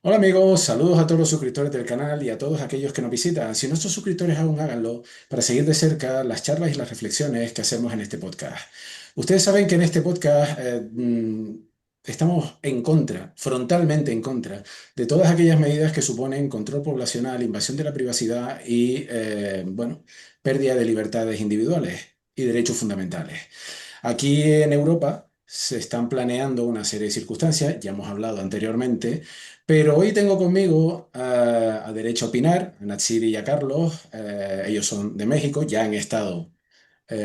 Hola amigos, saludos a todos los suscriptores del canal y a todos aquellos que nos visitan. Si no son suscriptores aún háganlo para seguir de cerca las charlas y las reflexiones que hacemos en este podcast. Ustedes saben que en este podcast estamos en contra, frontalmente en contra, de todas aquellas medidas que suponen control poblacional, invasión de la privacidad y, bueno, pérdida de libertades individuales y derechos fundamentales. Aquí en Europa se están planeando una serie de circunstancias, ya hemos hablado anteriormente, pero hoy tengo conmigo a Derecho a Opinar, a Natsiri y a Carlos. Ellos son de México, ya han estado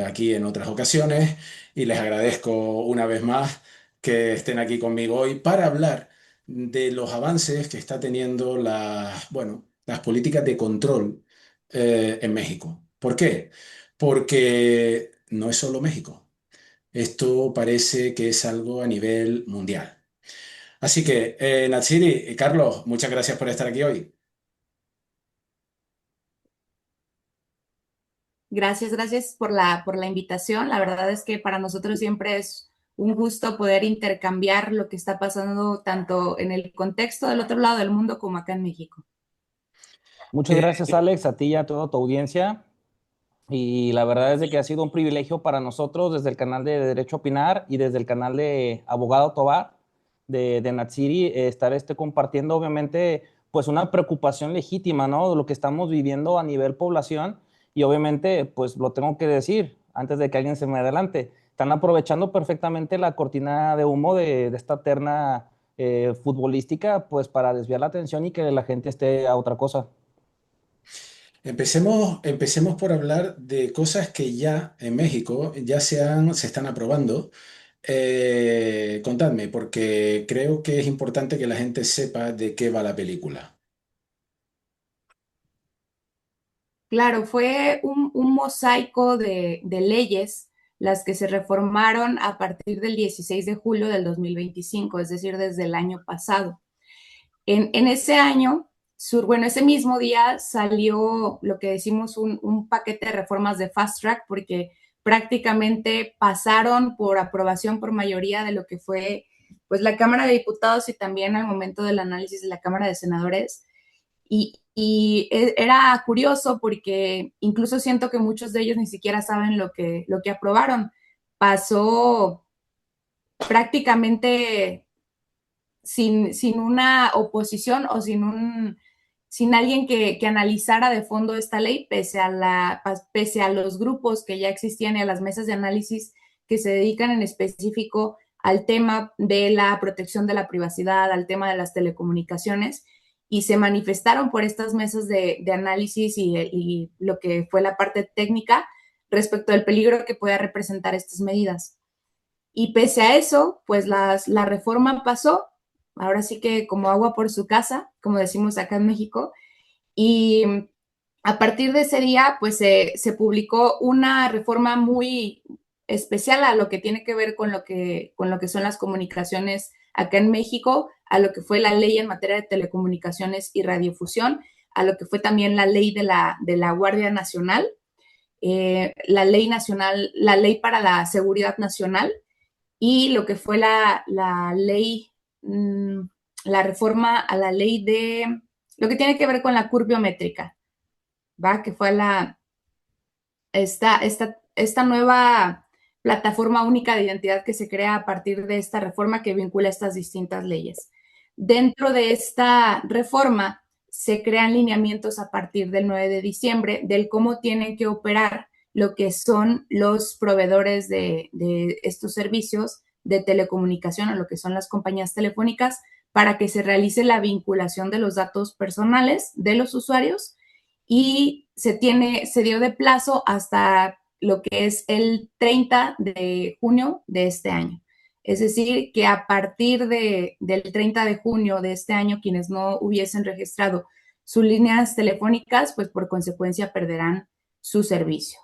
aquí en otras ocasiones y les agradezco una vez más que estén aquí conmigo hoy para hablar de los avances que está teniendo bueno, las políticas de control en México. ¿Por qué? Porque no es solo México. Esto parece que es algo a nivel mundial. Así que, Natsiri y Carlos, muchas gracias por estar aquí hoy. Gracias por la invitación. La verdad es que para nosotros siempre es un gusto poder intercambiar lo que está pasando tanto en el contexto del otro lado del mundo como acá en México. Muchas Eh, gracias, Alex, a ti y a toda tu audiencia. Y la verdad es de que ha sido un privilegio para nosotros desde el canal de Derecho a Opinar y desde el canal de Abogado Tobar de Natsiri estar compartiendo, obviamente, pues una preocupación legítima, ¿no? De lo que estamos viviendo a nivel población. Y obviamente, pues lo tengo que decir antes de que alguien se me adelante. Están aprovechando perfectamente la cortina de humo de esta terna futbolística, pues para desviar la atención y que la gente esté a otra cosa. empecemos por hablar de cosas que ya en México se están aprobando. Contadme, porque creo que es importante que la gente sepa de qué va la película. Claro, fue un mosaico de leyes las que se reformaron a partir del 16 de julio del 2025, es decir, desde el año pasado. En ese año, bueno, ese mismo día salió lo que decimos un paquete de reformas de fast track, porque prácticamente pasaron por aprobación por mayoría de lo que fue pues la Cámara de Diputados y también al momento del análisis de la Cámara de Senadores. Era curioso porque incluso siento que muchos de ellos ni siquiera saben lo que aprobaron. Pasó prácticamente sin una oposición o sin alguien que analizara de fondo esta ley, pese a los grupos que ya existían y a las mesas de análisis que se dedican en específico al tema de la protección de la privacidad, al tema de las telecomunicaciones, y se manifestaron por estas mesas de análisis y lo que fue la parte técnica respecto al peligro que pueda representar estas medidas. Y pese a eso, pues la reforma pasó, ahora sí que como agua por su casa, como decimos acá en México, y a partir de ese día, pues se publicó una reforma muy especial a lo que tiene que ver con lo que son las comunicaciones acá en México, a lo que fue la ley en materia de telecomunicaciones y radiofusión, a lo que fue también la ley de la Guardia Nacional, la ley para la seguridad nacional y lo que fue la ley, la reforma a la ley de lo que tiene que ver con la curbiométrica, ¿va? Que fue esta nueva plataforma única de identidad que se crea a partir de esta reforma que vincula estas distintas leyes. Dentro de esta reforma se crean lineamientos a partir del 9 de diciembre del cómo tienen que operar lo que son los proveedores de estos servicios de telecomunicación o lo que son las compañías telefónicas para que se realice la vinculación de los datos personales de los usuarios y se dio de plazo hasta lo que es el 30 de junio de este año. Es decir, que a partir del 30 de junio de este año, quienes no hubiesen registrado sus líneas telefónicas, pues por consecuencia perderán su servicio.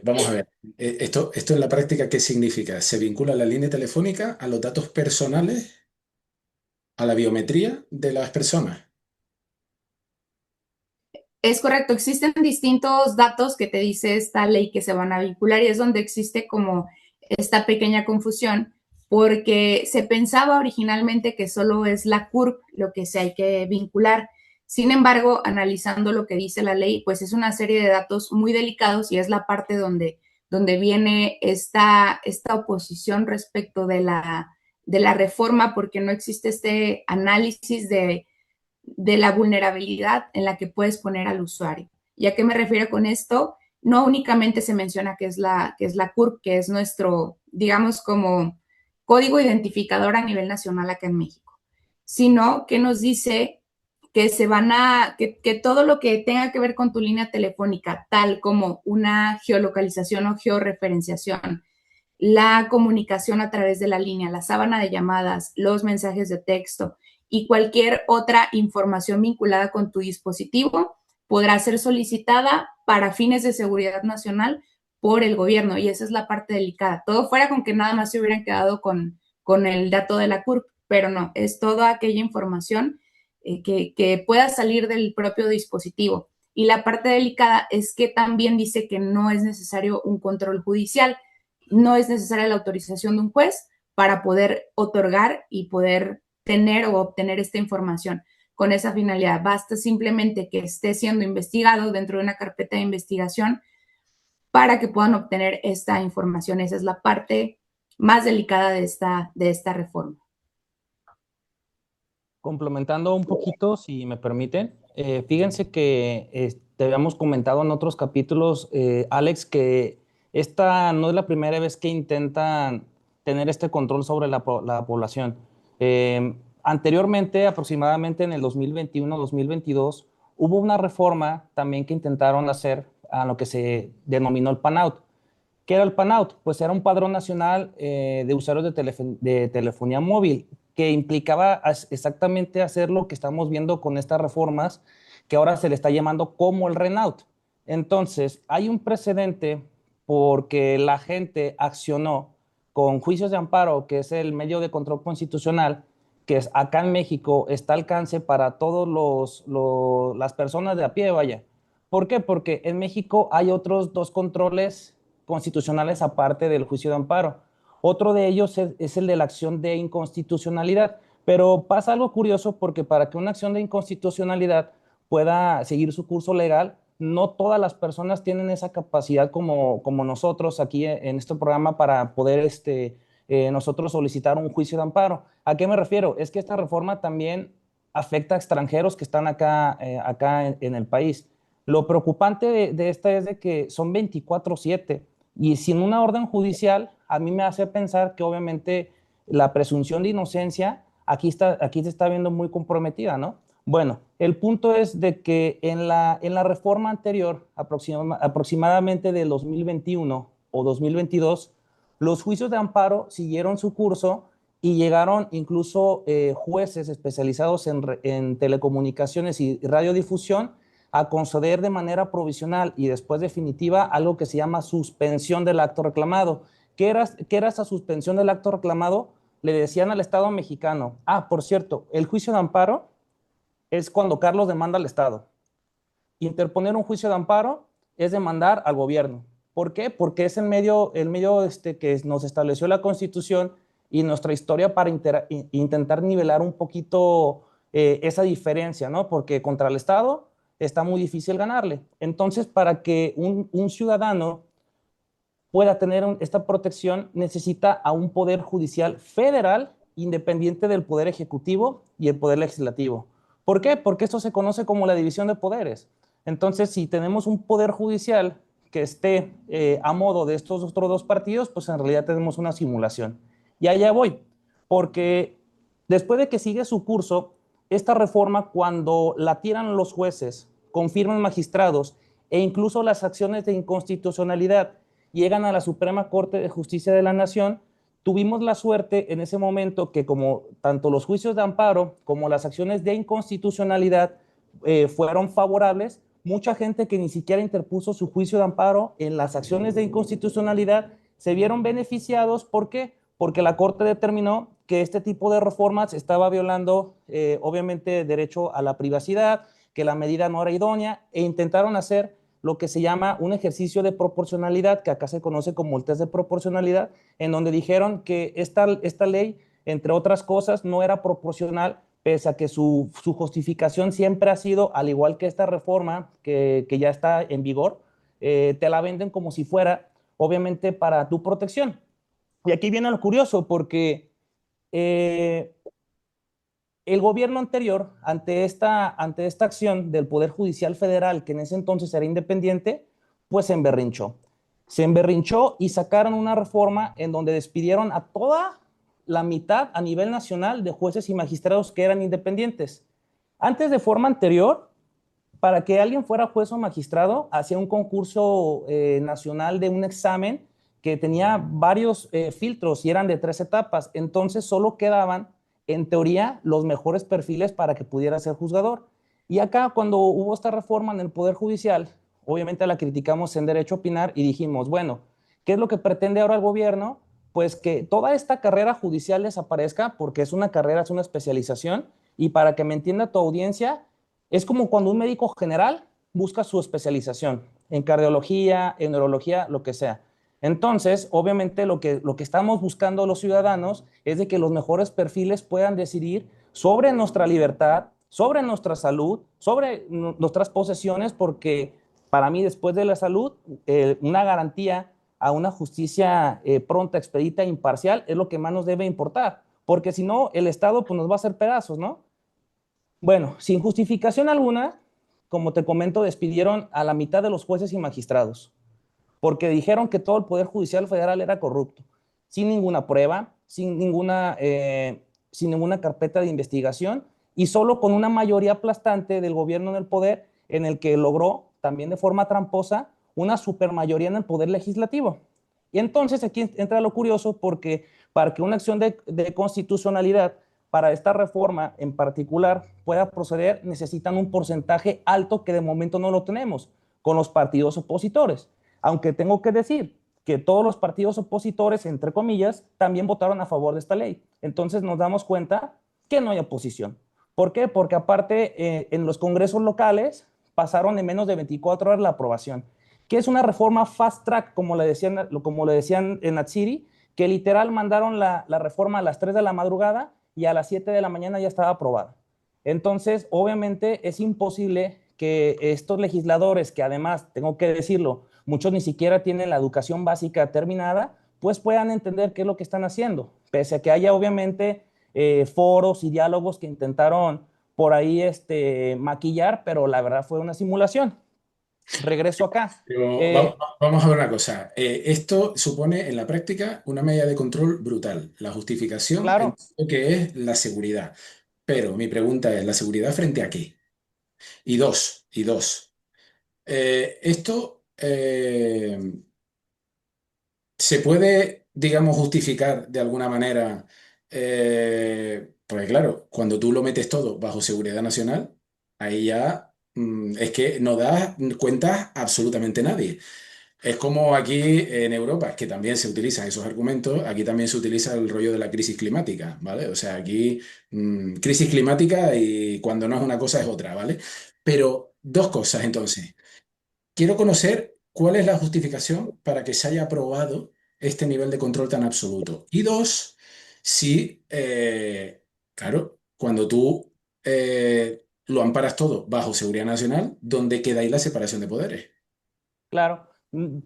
Vamos a ver, esto en la práctica, ¿qué significa? ¿Se vincula la línea telefónica a los datos personales, a la biometría de las personas? Es correcto, existen distintos datos que te dice esta ley que se van a vincular y es donde existe como esta pequeña confusión porque se pensaba originalmente que solo es la CURP lo que se hay que vincular. Sin embargo, analizando lo que dice la ley, pues es una serie de datos muy delicados y es la parte donde viene esta oposición respecto de la reforma, porque no existe este análisis de la vulnerabilidad en la que puedes poner al usuario. ¿Y a qué me refiero con esto? No únicamente se menciona que es la CURP, que es nuestro, digamos, como código identificador a nivel nacional acá en México, sino que nos dice que que todo lo que tenga que ver con tu línea telefónica, tal como una geolocalización o georreferenciación, la comunicación a través de la línea, la sábana de llamadas, los mensajes de texto y cualquier otra información vinculada con tu dispositivo podrá ser solicitada para fines de seguridad nacional por el gobierno. Y esa es la parte delicada. Todo fuera con que nada más se hubieran quedado con el dato de la CURP, pero no, es toda aquella información que pueda salir del propio dispositivo. Y la parte delicada es que también dice que no es necesario un control judicial, no es necesaria la autorización de un juez para poder otorgar y poder tener o obtener esta información con esa finalidad. Basta simplemente que esté siendo investigado dentro de una carpeta de investigación para que puedan obtener esta información. Esa es la parte más delicada de esta reforma. Complementando un poquito, si me permiten, fíjense que te habíamos comentado en otros capítulos, Alex, que esta no es la primera vez que intentan tener este control sobre la población. Anteriormente, aproximadamente en el 2021-2022, hubo una reforma también que intentaron hacer a lo que se denominó el PAN-OUT. ¿Qué era el PAN-OUT? Pues era un padrón nacional de usuarios de telefonía móvil que implicaba exactamente hacer lo que estamos viendo con estas reformas, que ahora se le está llamando como el RENAUT. Entonces, hay un precedente porque la gente accionó con juicios de amparo, que es el medio de control constitucional, que es acá en México está al alcance para todas las personas de a pie, vaya. ¿Por qué? Porque en México hay otros dos controles constitucionales aparte del juicio de amparo. Otro de ellos es el de la acción de inconstitucionalidad. Pero pasa algo curioso porque para que una acción de inconstitucionalidad pueda seguir su curso legal, no todas las personas tienen esa capacidad como nosotros aquí en este programa para poder nosotros solicitar un juicio de amparo. ¿A qué me refiero? Es que esta reforma también afecta a extranjeros que están acá en el país. Lo preocupante de esta es de que son 24/7 y sin una orden judicial, a mí me hace pensar que obviamente la presunción de inocencia aquí se está viendo muy comprometida, ¿no? Bueno, el punto es de que en la reforma anterior, aproximadamente del 2021 o 2022, los juicios de amparo siguieron su curso y llegaron incluso jueces especializados en telecomunicaciones y radiodifusión a conceder de manera provisional y después definitiva algo que se llama suspensión del acto reclamado. ¿Qué era esa suspensión del acto reclamado? Le decían al Estado mexicano, por cierto, el juicio de amparo es cuando Carlos demanda al Estado. Interponer un juicio de amparo es demandar al gobierno. ¿Por qué? Porque es el medio que nos estableció la Constitución y nuestra historia para intentar nivelar un poquito esa diferencia, ¿no? Porque contra el Estado está muy difícil ganarle. Entonces, para que un ciudadano pueda tener esta protección, necesita a un poder judicial federal independiente del poder ejecutivo y el poder legislativo. ¿Por qué? Porque esto se conoce como la división de poderes. Entonces, si tenemos un poder judicial que esté a modo de estos otros dos partidos, pues en realidad tenemos una simulación. Y allá voy, porque después de que sigue su curso, esta reforma, cuando la tiran los jueces, confirman magistrados e incluso las acciones de inconstitucionalidad llegan a la Suprema Corte de Justicia de la Nación, tuvimos la suerte en ese momento que como tanto los juicios de amparo como las acciones de inconstitucionalidad fueron favorables, mucha gente que ni siquiera interpuso su juicio de amparo en las acciones de inconstitucionalidad se vieron beneficiados. ¿Por qué? Porque la Corte determinó que este tipo de reformas estaba violando, obviamente, derecho a la privacidad, que la medida no era idónea, e intentaron hacer lo que se llama un ejercicio de proporcionalidad, que acá se conoce como el test de proporcionalidad, en donde dijeron que esta ley, entre otras cosas, no era proporcional, pese a que su justificación siempre ha sido, al igual que esta reforma que ya está en vigor, te la venden como si fuera, obviamente, para tu protección. Y aquí viene lo curioso, porque eh, el gobierno anterior, ante esta acción del Poder Judicial Federal, que en ese entonces era independiente, pues se emberrinchó. Se emberrinchó y sacaron una reforma en donde despidieron a toda la mitad a nivel nacional de jueces y magistrados que eran independientes. Antes, de forma anterior, para que alguien fuera juez o magistrado, hacía un concurso nacional de un examen que tenía varios filtros y eran de 3 etapas. Entonces solo quedaban, en teoría, los mejores perfiles para que pudiera ser juzgador. Y acá, cuando hubo esta reforma en el Poder Judicial, obviamente la criticamos en Derecho a Opinar y dijimos, bueno, ¿qué es lo que pretende ahora el gobierno? Pues que toda esta carrera judicial desaparezca, porque es una carrera, es una especialización, y para que me entienda tu audiencia, es como cuando un médico general busca su especialización en cardiología, en neurología, lo que sea. Entonces, obviamente, lo que estamos buscando los ciudadanos es de que los mejores perfiles puedan decidir sobre nuestra libertad, sobre nuestra salud, sobre nuestras posesiones, porque para mí, después de la salud, una garantía a una justicia pronta, expedita e imparcial es lo que más nos debe importar, porque si no, el Estado pues, nos va a hacer pedazos, ¿no? Bueno, sin justificación alguna, como te comento, despidieron a la mitad de los jueces y magistrados, porque dijeron que todo el Poder Judicial Federal era corrupto, sin ninguna prueba, sin ninguna carpeta de investigación y solo con una mayoría aplastante del gobierno en el poder, en el que logró, también de forma tramposa, una supermayoría en el Poder Legislativo. Y entonces aquí entra lo curioso, porque para que una acción de constitucionalidad para esta reforma en particular pueda proceder, necesitan un porcentaje alto que de momento no lo tenemos con los partidos opositores. Aunque tengo que decir que todos los partidos opositores, entre comillas, también votaron a favor de esta ley. Entonces nos damos cuenta que no hay oposición. ¿Por qué? Porque aparte en los congresos locales pasaron en menos de 24 horas la aprobación, que es una reforma fast track, como le decían en Natsiri, que literal mandaron la reforma a las 3 de la madrugada y a las 7 de la mañana ya estaba aprobada. Entonces, obviamente es imposible que estos legisladores, que además, tengo que decirlo, muchos ni siquiera tienen la educación básica terminada, pues puedan entender qué es lo que están haciendo, pese a que haya obviamente foros y diálogos que intentaron por ahí maquillar, pero la verdad fue una simulación. Regreso acá. Pero vamos a ver una cosa. Esto supone en la práctica una medida de control brutal. La justificación Claro, entiendo que es la seguridad. Pero mi pregunta es, ¿la seguridad frente a qué? Y dos. Esto se puede, digamos, justificar de alguna manera, porque claro, cuando tú lo metes todo bajo seguridad nacional, ahí ya es que no das cuenta absolutamente nadie. Es como aquí en Europa, que también se utilizan esos argumentos, aquí también se utiliza el rollo de la crisis climática, ¿vale? O sea, aquí crisis climática y cuando no es una cosa es otra, ¿vale? Pero dos cosas entonces. Quiero conocer cuál es la justificación para que se haya aprobado este nivel de control tan absoluto. Y dos, si, claro, cuando tú lo amparas todo bajo seguridad nacional, ¿dónde queda ahí la separación de poderes? claro.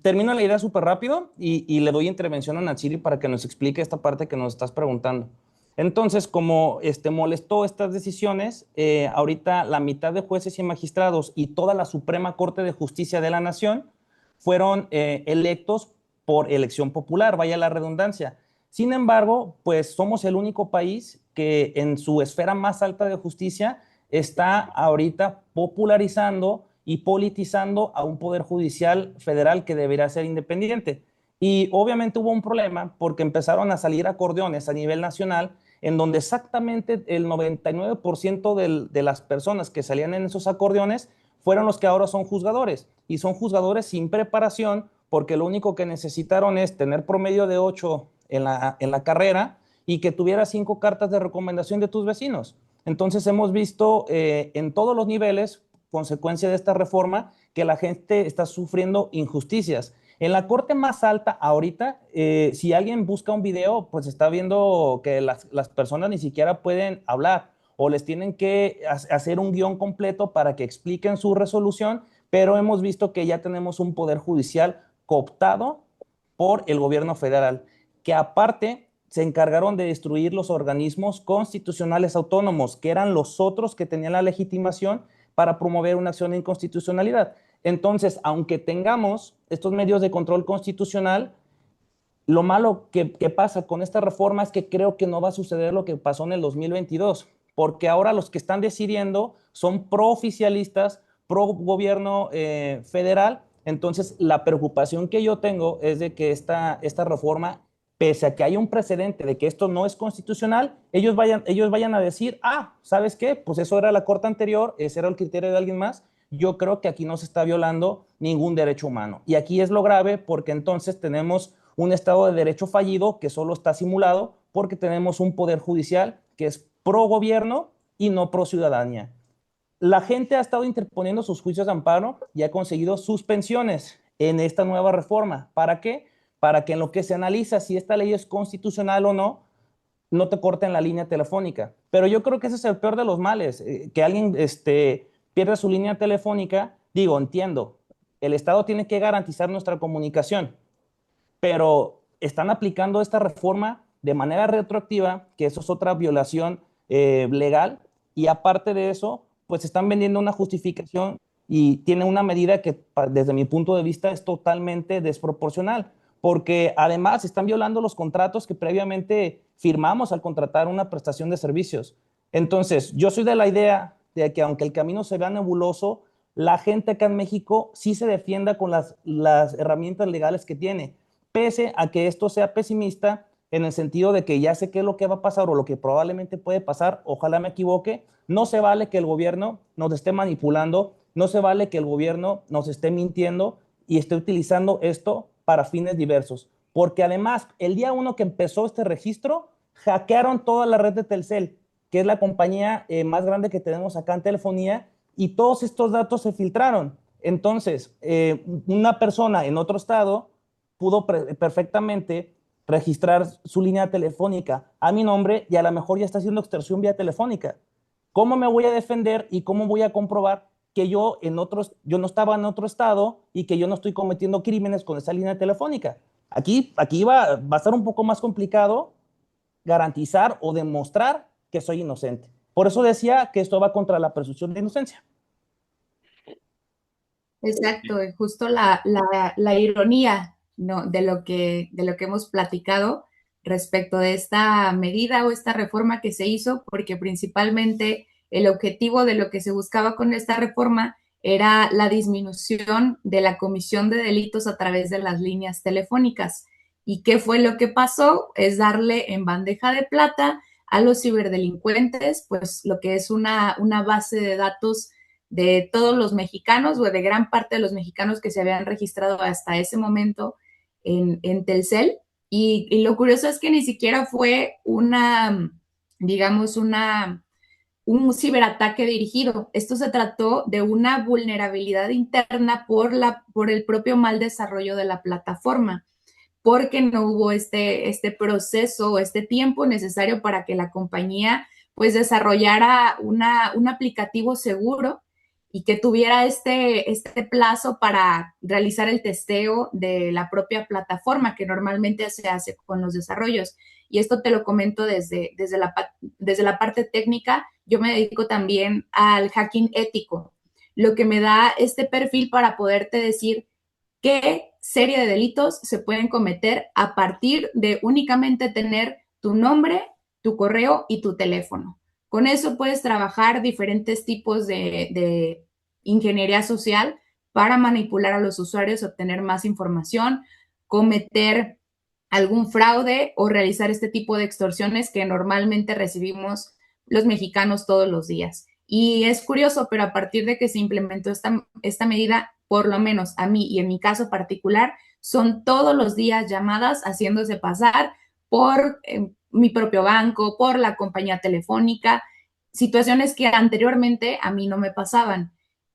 Termino la idea súper rápido y le doy intervención a Natsiri para que nos explique esta parte que nos estás preguntando. Entonces, como molestó estas decisiones, ahorita la mitad de jueces y magistrados y toda la Suprema Corte de Justicia de la Nación fueron electos por elección popular, vaya la redundancia. Sin embargo, pues somos el único país que en su esfera más alta de justicia está ahorita popularizando y politizando a un poder judicial federal que debería ser independiente. Y obviamente hubo un problema porque empezaron a salir acordeones a nivel nacional en donde exactamente el 99% de las personas que salían en esos acordeones fueron los que ahora son juzgadores. Y son juzgadores sin preparación porque lo único que necesitaron es tener promedio de 8 en la carrera y que tuviera 5 cartas de recomendación de tus vecinos. Entonces hemos visto en todos los niveles, consecuencia de esta reforma, que la gente está sufriendo injusticias. En la corte más alta ahorita, si alguien busca un video, pues está viendo que las personas ni siquiera pueden hablar o les tienen que hacer un guión completo para que expliquen su resolución, pero hemos visto que ya tenemos un poder judicial cooptado por el gobierno federal, que aparte se encargaron de destruir los organismos constitucionales autónomos, que eran los otros que tenían la legitimación para promover una acción de inconstitucionalidad. Entonces, aunque tengamos estos medios de control constitucional, lo malo que pasa con esta reforma es que creo que no va a suceder lo que pasó en el 2022, porque ahora los que están decidiendo son pro-oficialistas, pro-gobierno federal. Entonces, la preocupación que yo tengo es de que esta reforma, pese a que hay un precedente de que esto no es constitucional, ellos vayan a decir, ¿sabes qué? Pues eso era la corte anterior, ese era el criterio de alguien más. Yo creo que aquí no se está violando ningún derecho humano. Y aquí es lo grave, porque entonces tenemos un Estado de Derecho fallido que solo está simulado porque tenemos un poder judicial que es pro gobierno y no pro ciudadanía. La gente ha estado interponiendo sus juicios de amparo y ha conseguido suspensiones en esta nueva reforma. ¿Para qué? Para que en lo que se analiza si esta ley es constitucional o no, no te corten la línea telefónica. Pero yo creo que ese es el peor de los males, que alguien pierda su línea telefónica. Digo, entiendo, el Estado tiene que garantizar nuestra comunicación, pero están aplicando esta reforma de manera retroactiva, que eso es otra violación legal, y aparte de eso, pues están vendiendo una justificación y tiene una medida que desde mi punto de vista es totalmente desproporcional, porque además están violando los contratos que previamente firmamos al contratar una prestación de servicios. Entonces, yo soy de la idea de que aunque el camino se vea nebuloso, la gente acá en México sí se defienda con las herramientas legales que tiene, pese a que esto sea pesimista en el sentido de que ya sé qué es lo que va a pasar o lo que probablemente puede pasar, ojalá me equivoque. No se vale que el gobierno nos esté manipulando, no se vale que el gobierno nos esté mintiendo y esté utilizando esto para fines diversos, porque además el día 1 que empezó este registro, hackearon toda la red de Telcel, que es la compañía más grande que tenemos acá en telefonía, y todos estos datos se filtraron. Entonces, una persona en otro estado pudo perfectamente registrar su línea telefónica a mi nombre y a lo mejor ya está haciendo extorsión vía telefónica. ¿Cómo me voy a defender y cómo voy a comprobar que yo no estaba en otro estado y que yo no estoy cometiendo crímenes con esa línea telefónica? Aquí va a estar un poco más complicado garantizar o demostrar que soy inocente. Por eso decía que esto va contra la presunción de inocencia. Exacto, y justo la ironía, ¿no? De lo que hemos platicado respecto de esta medida o esta reforma que se hizo, porque principalmente el objetivo de lo que se buscaba con esta reforma era la disminución de la comisión de delitos a través de las líneas telefónicas. ¿Y qué fue lo que pasó? Es darle en bandeja de plata a los ciberdelincuentes, pues lo que es una base de datos de todos los mexicanos o de gran parte de los mexicanos que se habían registrado hasta ese momento en Telcel. Y lo curioso es que ni siquiera fue digamos, un ciberataque dirigido. Esto se trató de una vulnerabilidad interna por el propio mal desarrollo de la plataforma, porque no hubo este proceso, este tiempo necesario para que la compañía pues desarrollara un aplicativo seguro y que tuviera este plazo para realizar el testeo de la propia plataforma que normalmente se hace con los desarrollos. Y esto te lo comento desde la parte técnica. Yo me dedico también al hacking ético, lo que me da este perfil para poderte decir qué serie de delitos se pueden cometer a partir de únicamente tener tu nombre, tu correo y tu teléfono. Con eso puedes trabajar diferentes tipos de ingeniería social para manipular a los usuarios, obtener más información, cometer algún fraude o realizar este tipo de extorsiones que normalmente recibimos los mexicanos todos los días. Y es curioso, pero a partir de que se implementó esta medida, por lo menos a mí y en mi caso particular, son todos los días llamadas haciéndose pasar por mi propio banco, por la compañía telefónica, situaciones que anteriormente a mí no me pasaban.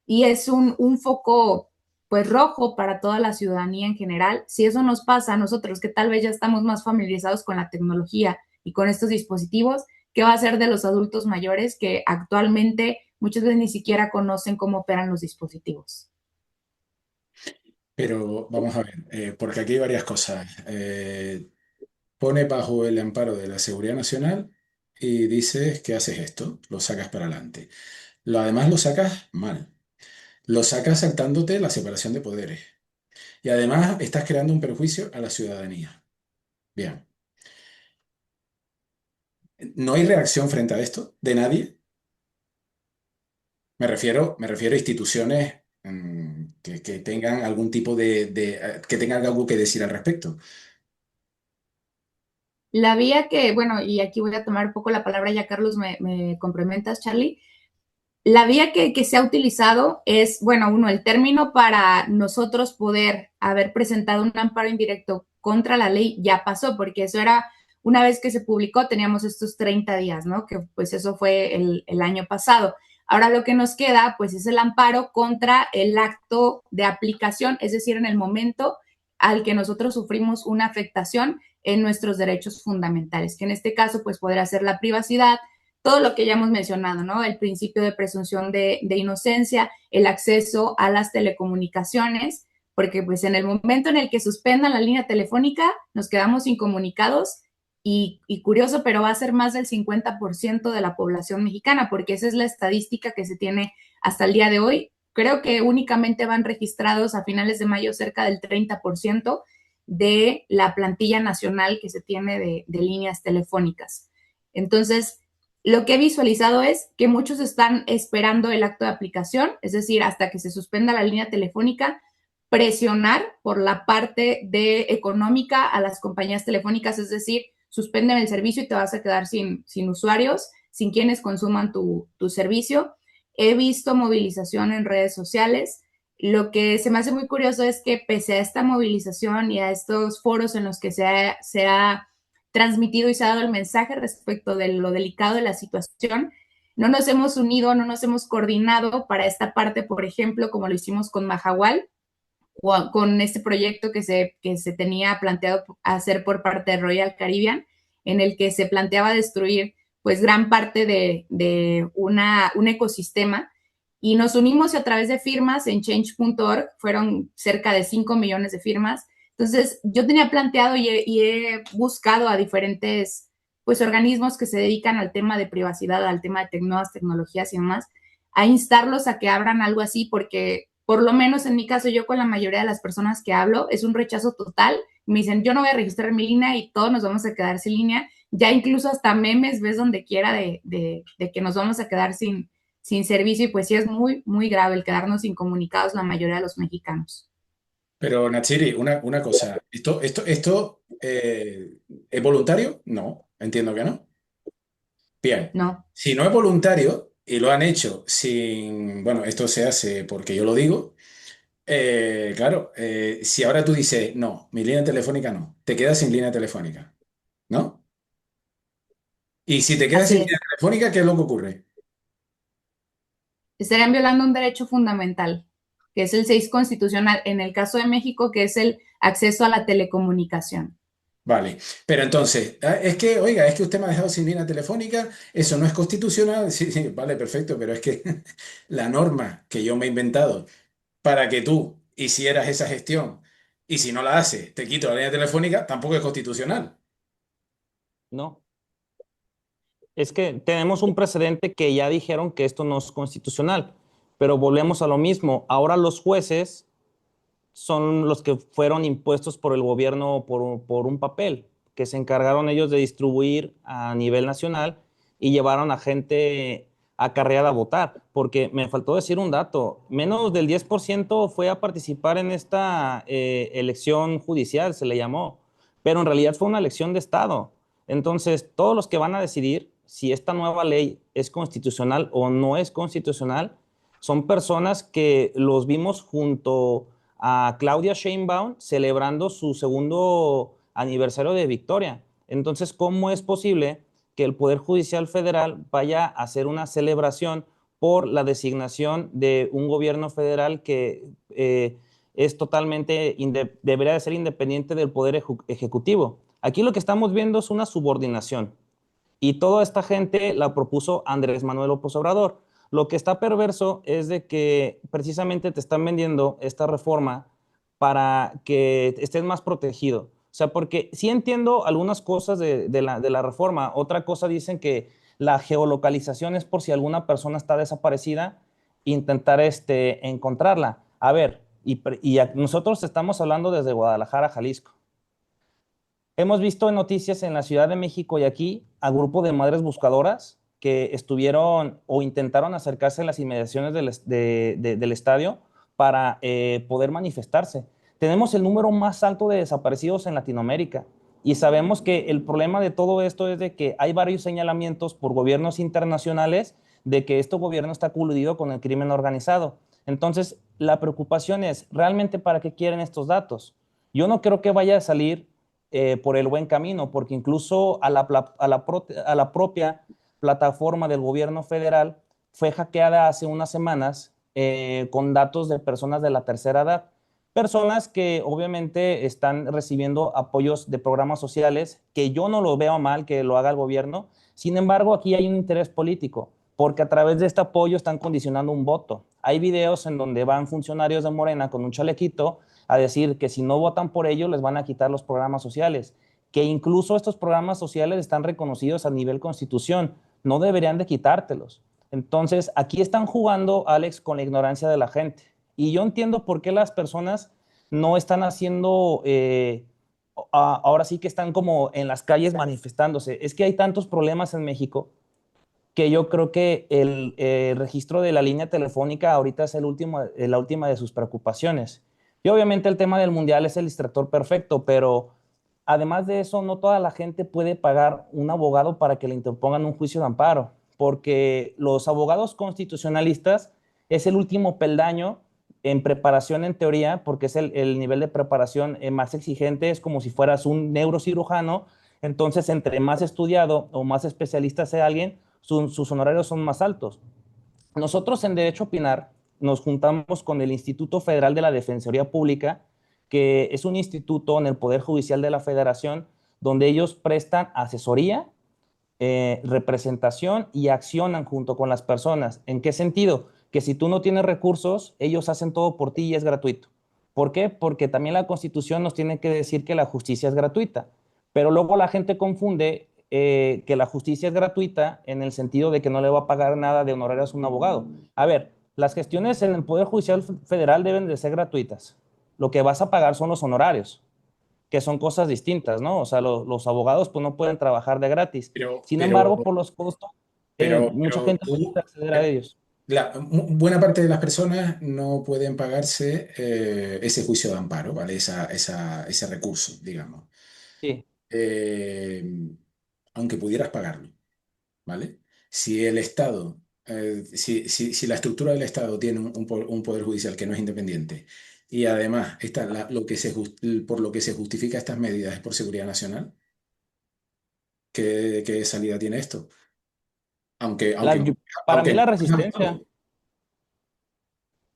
Y es un foco pues rojo para toda la ciudadanía en general. Si eso nos pasa a nosotros, que tal vez ya estamos más familiarizados con la tecnología y con estos dispositivos, ¿qué va a ser de los adultos mayores que actualmente muchas veces ni siquiera conocen cómo operan los dispositivos? Pero vamos a ver, porque aquí hay varias cosas. Pone bajo el amparo de la Seguridad Nacional y dices que haces esto, lo sacas para adelante. Además lo sacas mal. Lo sacas saltándote la separación de poderes. Y además estás creando un perjuicio a la ciudadanía. Bien, ¿no hay reacción frente a esto de nadie? Me refiero a instituciones que tengan algún tipo que tengan algo que decir al respecto. La vía que, bueno, y aquí voy a tomar un poco la palabra, ya Carlos me complementas, Charlie. La vía que se ha utilizado es, bueno, uno, el término para nosotros poder haber presentado un amparo indirecto contra la ley ya pasó, porque eso era, una vez que se publicó, teníamos estos 30 días, ¿no? Que pues eso fue el año pasado. Ahora lo que nos queda, pues es el amparo contra el acto de aplicación, es decir, en el momento al que nosotros sufrimos una afectación en nuestros derechos fundamentales, que en este caso, pues podrá ser la privacidad, todo lo que ya hemos mencionado, ¿no? El principio de presunción de inocencia, el acceso a las telecomunicaciones, porque pues en el momento en el que suspendan la línea telefónica, nos quedamos incomunicados y curioso, pero va a ser más del 50% de la población mexicana, porque esa es la estadística que se tiene hasta el día de hoy. Creo que únicamente van registrados a finales de mayo cerca del 30% de la plantilla nacional que se tiene de líneas telefónicas. Entonces, lo que he visualizado es que muchos están esperando el acto de aplicación, es decir, hasta que se suspenda la línea telefónica, presionar por la parte de económica a las compañías telefónicas, es decir, suspenden el servicio y te vas a quedar sin usuarios, sin quienes consuman tu servicio. He visto movilización en redes sociales. Lo que se me hace muy curioso es que pese a esta movilización y a estos foros en los que se ha transmitido y se ha dado el mensaje respecto de lo delicado de la situación, no nos hemos unido, no nos hemos coordinado para esta parte, por ejemplo, como lo hicimos con Mahahual, con este proyecto que se tenía planteado hacer por parte de Royal Caribbean, en el que se planteaba destruir pues gran parte de un ecosistema, y nos unimos a través de firmas en change.org, fueron cerca de 5 millones de firmas. Entonces, yo tenía planteado y he buscado a diferentes pues organismos que se dedican al tema de privacidad, al tema de nuevas tecnologías y demás, a instarlos a que abran algo así, porque por lo menos en mi caso, yo con la mayoría de las personas que hablo, es un rechazo total. Me dicen, yo no voy a registrar mi línea y todos nos vamos a quedar sin línea. Ya incluso hasta memes ves donde quiera de que nos vamos a quedar sin servicio, y pues sí es muy, muy grave el quedarnos incomunicados la mayoría de los mexicanos. Pero Nachiri, una cosa, ¿esto es voluntario? No, entiendo que no. Bien, No, si no es voluntario y lo han hecho sin, bueno, esto se hace porque yo lo digo, claro, si ahora tú dices, no, mi línea telefónica no, te quedas sin línea telefónica, ¿no? Y si te quedas sin así línea es. telefónica, ¿qué es lo que ocurre? Estarían violando un derecho fundamental, que es el 6 constitucional, en el caso de México, que es el acceso a la telecomunicación. Vale, pero entonces, es que, oiga, es que usted me ha dejado sin línea telefónica, eso no es constitucional, sí, sí, vale, perfecto, pero es que la norma que yo me he inventado para que tú hicieras esa gestión y si no la haces, te quito la línea telefónica, tampoco es constitucional. No. Es que tenemos un precedente que ya dijeron que esto no es constitucional, pero volvemos a lo mismo. Ahora los jueces son los que fueron impuestos por el gobierno por un papel que se encargaron ellos de distribuir a nivel nacional y llevaron a gente acarreada a votar, porque me faltó decir un dato, menos del 10% fue a participar en esta elección judicial, se le llamó, pero en realidad fue una elección de Estado. Entonces, todos los que van a decidir si esta nueva ley es constitucional o no es constitucional son personas que los vimos junto a Claudia Sheinbaum celebrando su segundo aniversario de victoria. Entonces, ¿cómo es posible que el Poder Judicial Federal vaya a hacer una celebración por la designación de un gobierno federal que es totalmente, debería de ser independiente del poder ejecutivo. Aquí lo que estamos viendo es una subordinación. Y toda esta gente la propuso Andrés Manuel López Obrador. Lo que está perverso es de que precisamente te están vendiendo esta reforma para que estés más protegido. O sea, porque sí entiendo algunas cosas de la reforma. Otra cosa dicen que la geolocalización es por si alguna persona está desaparecida, intentar encontrarla. A ver, nosotros estamos hablando desde Guadalajara, Jalisco. Hemos visto en noticias en la Ciudad de México y aquí a grupo de madres buscadoras que estuvieron o intentaron acercarse a las inmediaciones del estadio para poder manifestarse. Tenemos el número más alto de desaparecidos en Latinoamérica y sabemos que el problema de todo esto es de que hay varios señalamientos por gobiernos internacionales de que este gobierno está coludido con el crimen organizado. Entonces, la preocupación es, ¿realmente para qué quieren estos datos? Yo no creo que vaya a salir por el buen camino, porque incluso a la propia plataforma del gobierno federal fue hackeada hace unas semanas con datos de personas de la tercera edad, personas que obviamente están recibiendo apoyos de programas sociales, que yo no lo veo mal que lo haga el gobierno. Sin embargo, aquí hay un interés político, porque a través de este apoyo están condicionando un voto. Hay videos en donde van funcionarios de Morena con un chalequito a decir que si no votan por ello les van a quitar los programas sociales, que incluso estos programas sociales están reconocidos a nivel constitución, no deberían de quitártelos. Entonces, aquí están jugando, Alex, con la ignorancia de la gente. Y yo entiendo por qué las personas no están haciendo, ahora sí que están como en las calles manifestándose. Es que hay tantos problemas en México que yo creo que el registro de la línea telefónica ahorita es la última de sus preocupaciones. Y obviamente el tema del mundial es el distractor perfecto, pero además de eso, no toda la gente puede pagar un abogado para que le interpongan un juicio de amparo, porque los abogados constitucionalistas es el último peldaño en preparación en teoría, porque es el nivel de preparación más exigente, es como si fueras un neurocirujano. Entonces, entre más estudiado o más especialista sea alguien, sus honorarios son más altos. Nosotros en Derecho a Opinar nos juntamos con el Instituto Federal de la Defensoría Pública, que es un instituto en el Poder Judicial de la Federación, donde ellos prestan asesoría, representación y accionan junto con las personas. ¿En qué sentido? Que si tú no tienes recursos, ellos hacen todo por ti y es gratuito. ¿Por qué? Porque también la Constitución nos tiene que decir que la justicia es gratuita, pero luego la gente confunde que la justicia es gratuita en el sentido de que no le va a pagar nada de honorarios a un abogado. A ver, las gestiones en el Poder Judicial Federal deben de ser gratuitas. Lo que vas a pagar son los honorarios, que son cosas distintas, ¿no? O sea, los abogados pues no pueden trabajar de gratis. Pero, Sin pero, embargo, por los costos, mucha pero gente no puede acceder a ellos. buena parte de las personas no pueden pagarse ese juicio de amparo, ¿vale? Ese recurso, digamos. Sí, Eh, aunque pudieras pagarlo, ¿vale? Si el Estado, si la estructura del Estado tiene un poder judicial que no es independiente y además por lo que se justifica estas medidas es por seguridad nacional, ¿qué salida tiene esto? Aunque, la- aunque, yo- para mí aunque, la resistencia.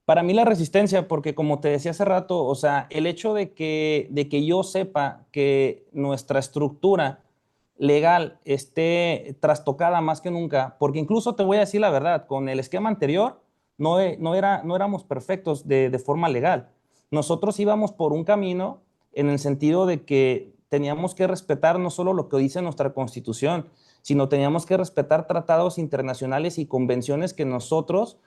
Para mí la resistencia, porque como te decía hace rato, o sea, el hecho de que yo sepa que nuestra estructura legal esté trastocada más que nunca, porque incluso te voy a decir la verdad, con el esquema anterior no éramos perfectos de forma legal. Nosotros íbamos por un camino en el sentido de que teníamos que respetar no solo lo que dice nuestra Constitución, sino teníamos que respetar tratados internacionales y convenciones que nosotros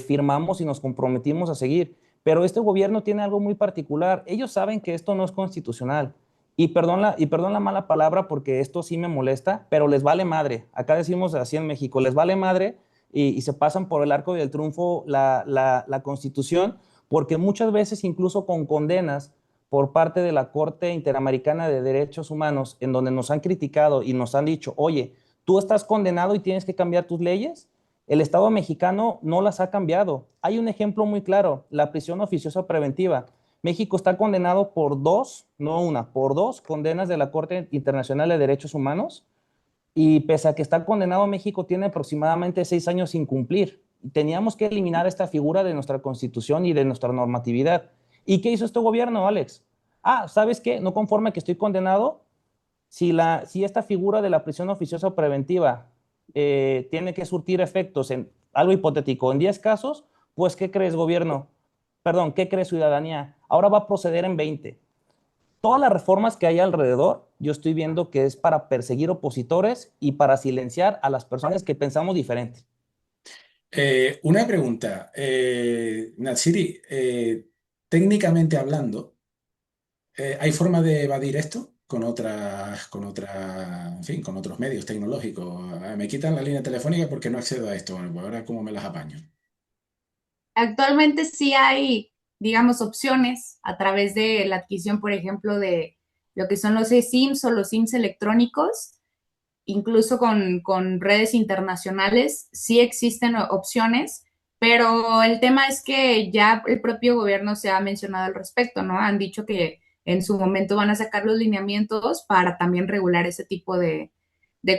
firmamos y nos comprometimos a seguir. Pero este gobierno tiene algo muy particular. Ellos saben que esto no es constitucional. Y perdón la mala palabra porque esto sí me molesta, pero les vale madre. Acá decimos así en México, les vale madre y se pasan por el arco del triunfo la Constitución, porque muchas veces incluso con condenas por parte de la Corte Interamericana de Derechos Humanos, en donde nos han criticado y nos han dicho, oye, tú estás condenado y tienes que cambiar tus leyes. El Estado mexicano no las ha cambiado. Hay un ejemplo muy claro, la prisión oficiosa preventiva. México está condenado por dos, no una, por dos condenas de la Corte Internacional de Derechos Humanos y pese a que está condenado, México tiene aproximadamente 6 años sin cumplir. Teníamos que eliminar esta figura de nuestra Constitución y de nuestra normatividad. ¿Y qué hizo este gobierno, Alex? Ah, ¿sabes qué? No conforme que estoy condenado, si esta figura de la prisión oficiosa preventiva tiene que surtir efectos en algo hipotético, en 10 casos, pues ¿qué crees, gobierno? Perdón, ¿qué crees, ciudadanía? Ahora va a proceder en 20. Todas las reformas que hay alrededor, yo estoy viendo que es para perseguir opositores y para silenciar a las personas que pensamos diferente. Una pregunta, Natsiri, técnicamente hablando, ¿hay forma de evadir esto en fin, con otros medios tecnológicos? Me quitan la línea telefónica porque no accedo a esto. Bueno, pues ahora cómo me las apaño. Actualmente sí hay, digamos, opciones a través de la adquisición, por ejemplo, de lo que son los eSIMs o los SIMs electrónicos, incluso con redes internacionales, sí existen opciones, pero el tema es que ya el propio gobierno se ha mencionado al respecto, ¿no? Han dicho que en su momento van a sacar los lineamientos para también regular ese tipo de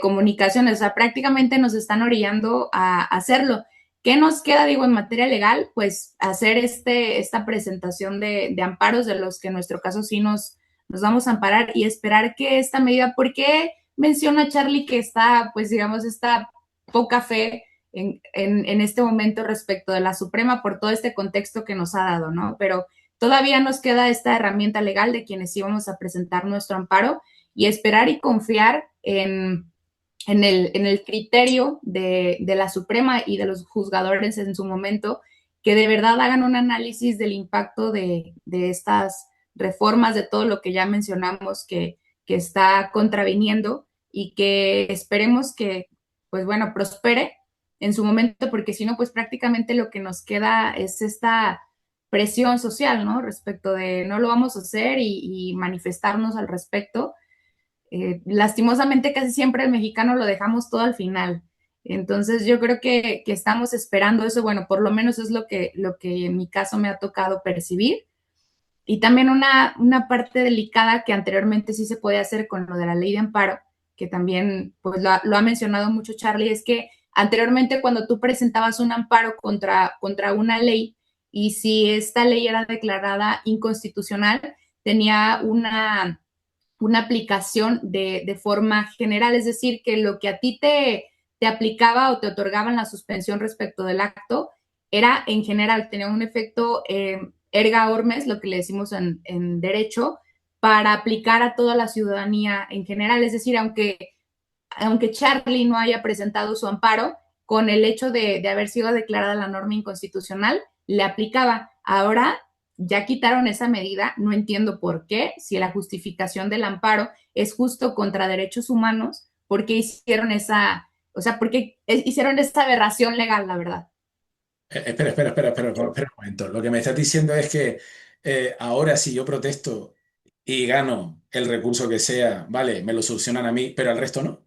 comunicaciones. O sea, prácticamente nos están orillando a hacerlo. ¿Qué nos queda, digo, en materia legal? Pues hacer esta presentación de amparos de los que en nuestro caso sí nos vamos a amparar y esperar que esta medida, porque menciona Charlie que está, pues digamos, esta poca fe en este momento respecto de la Suprema por todo este contexto que nos ha dado, ¿no? Pero todavía nos queda esta herramienta legal de quienes íbamos a presentar nuestro amparo y esperar y confiar en el criterio de la Suprema y de los juzgadores en su momento, que de verdad hagan un análisis del impacto de estas reformas, de todo lo que ya mencionamos que está contraviniendo y que esperemos que, pues bueno, prospere en su momento, porque si no, pues prácticamente lo que nos queda es esta presión social, ¿no? Respecto de no lo vamos a hacer y manifestarnos al respecto. Lastimosamente casi siempre el mexicano lo dejamos todo al final. Entonces yo creo que estamos esperando eso, bueno, por lo menos es lo que en mi caso me ha tocado percibir. Y también una parte delicada que anteriormente sí se podía hacer con lo de la ley de amparo, que también pues lo ha mencionado mucho Charlie, es que anteriormente cuando tú presentabas un amparo contra una ley y si esta ley era declarada inconstitucional, tenía una aplicación de forma general, es decir, que lo que a ti te aplicaba o te otorgaban la suspensión respecto del acto era en general, tenía un efecto erga ormes, lo que le decimos en derecho, para aplicar a toda la ciudadanía en general, es decir, aunque Charlie no haya presentado su amparo, con el hecho de haber sido declarada la norma inconstitucional, le aplicaba. Ahora ya quitaron esa medida, no entiendo por qué, si la justificación del amparo es justo contra derechos humanos, ¿por qué hicieron por qué hicieron esta aberración legal, la verdad? Espera un momento. Lo que me estás diciendo es que ahora si yo protesto y gano el recurso que sea, vale, me lo solucionan a mí, pero al resto no.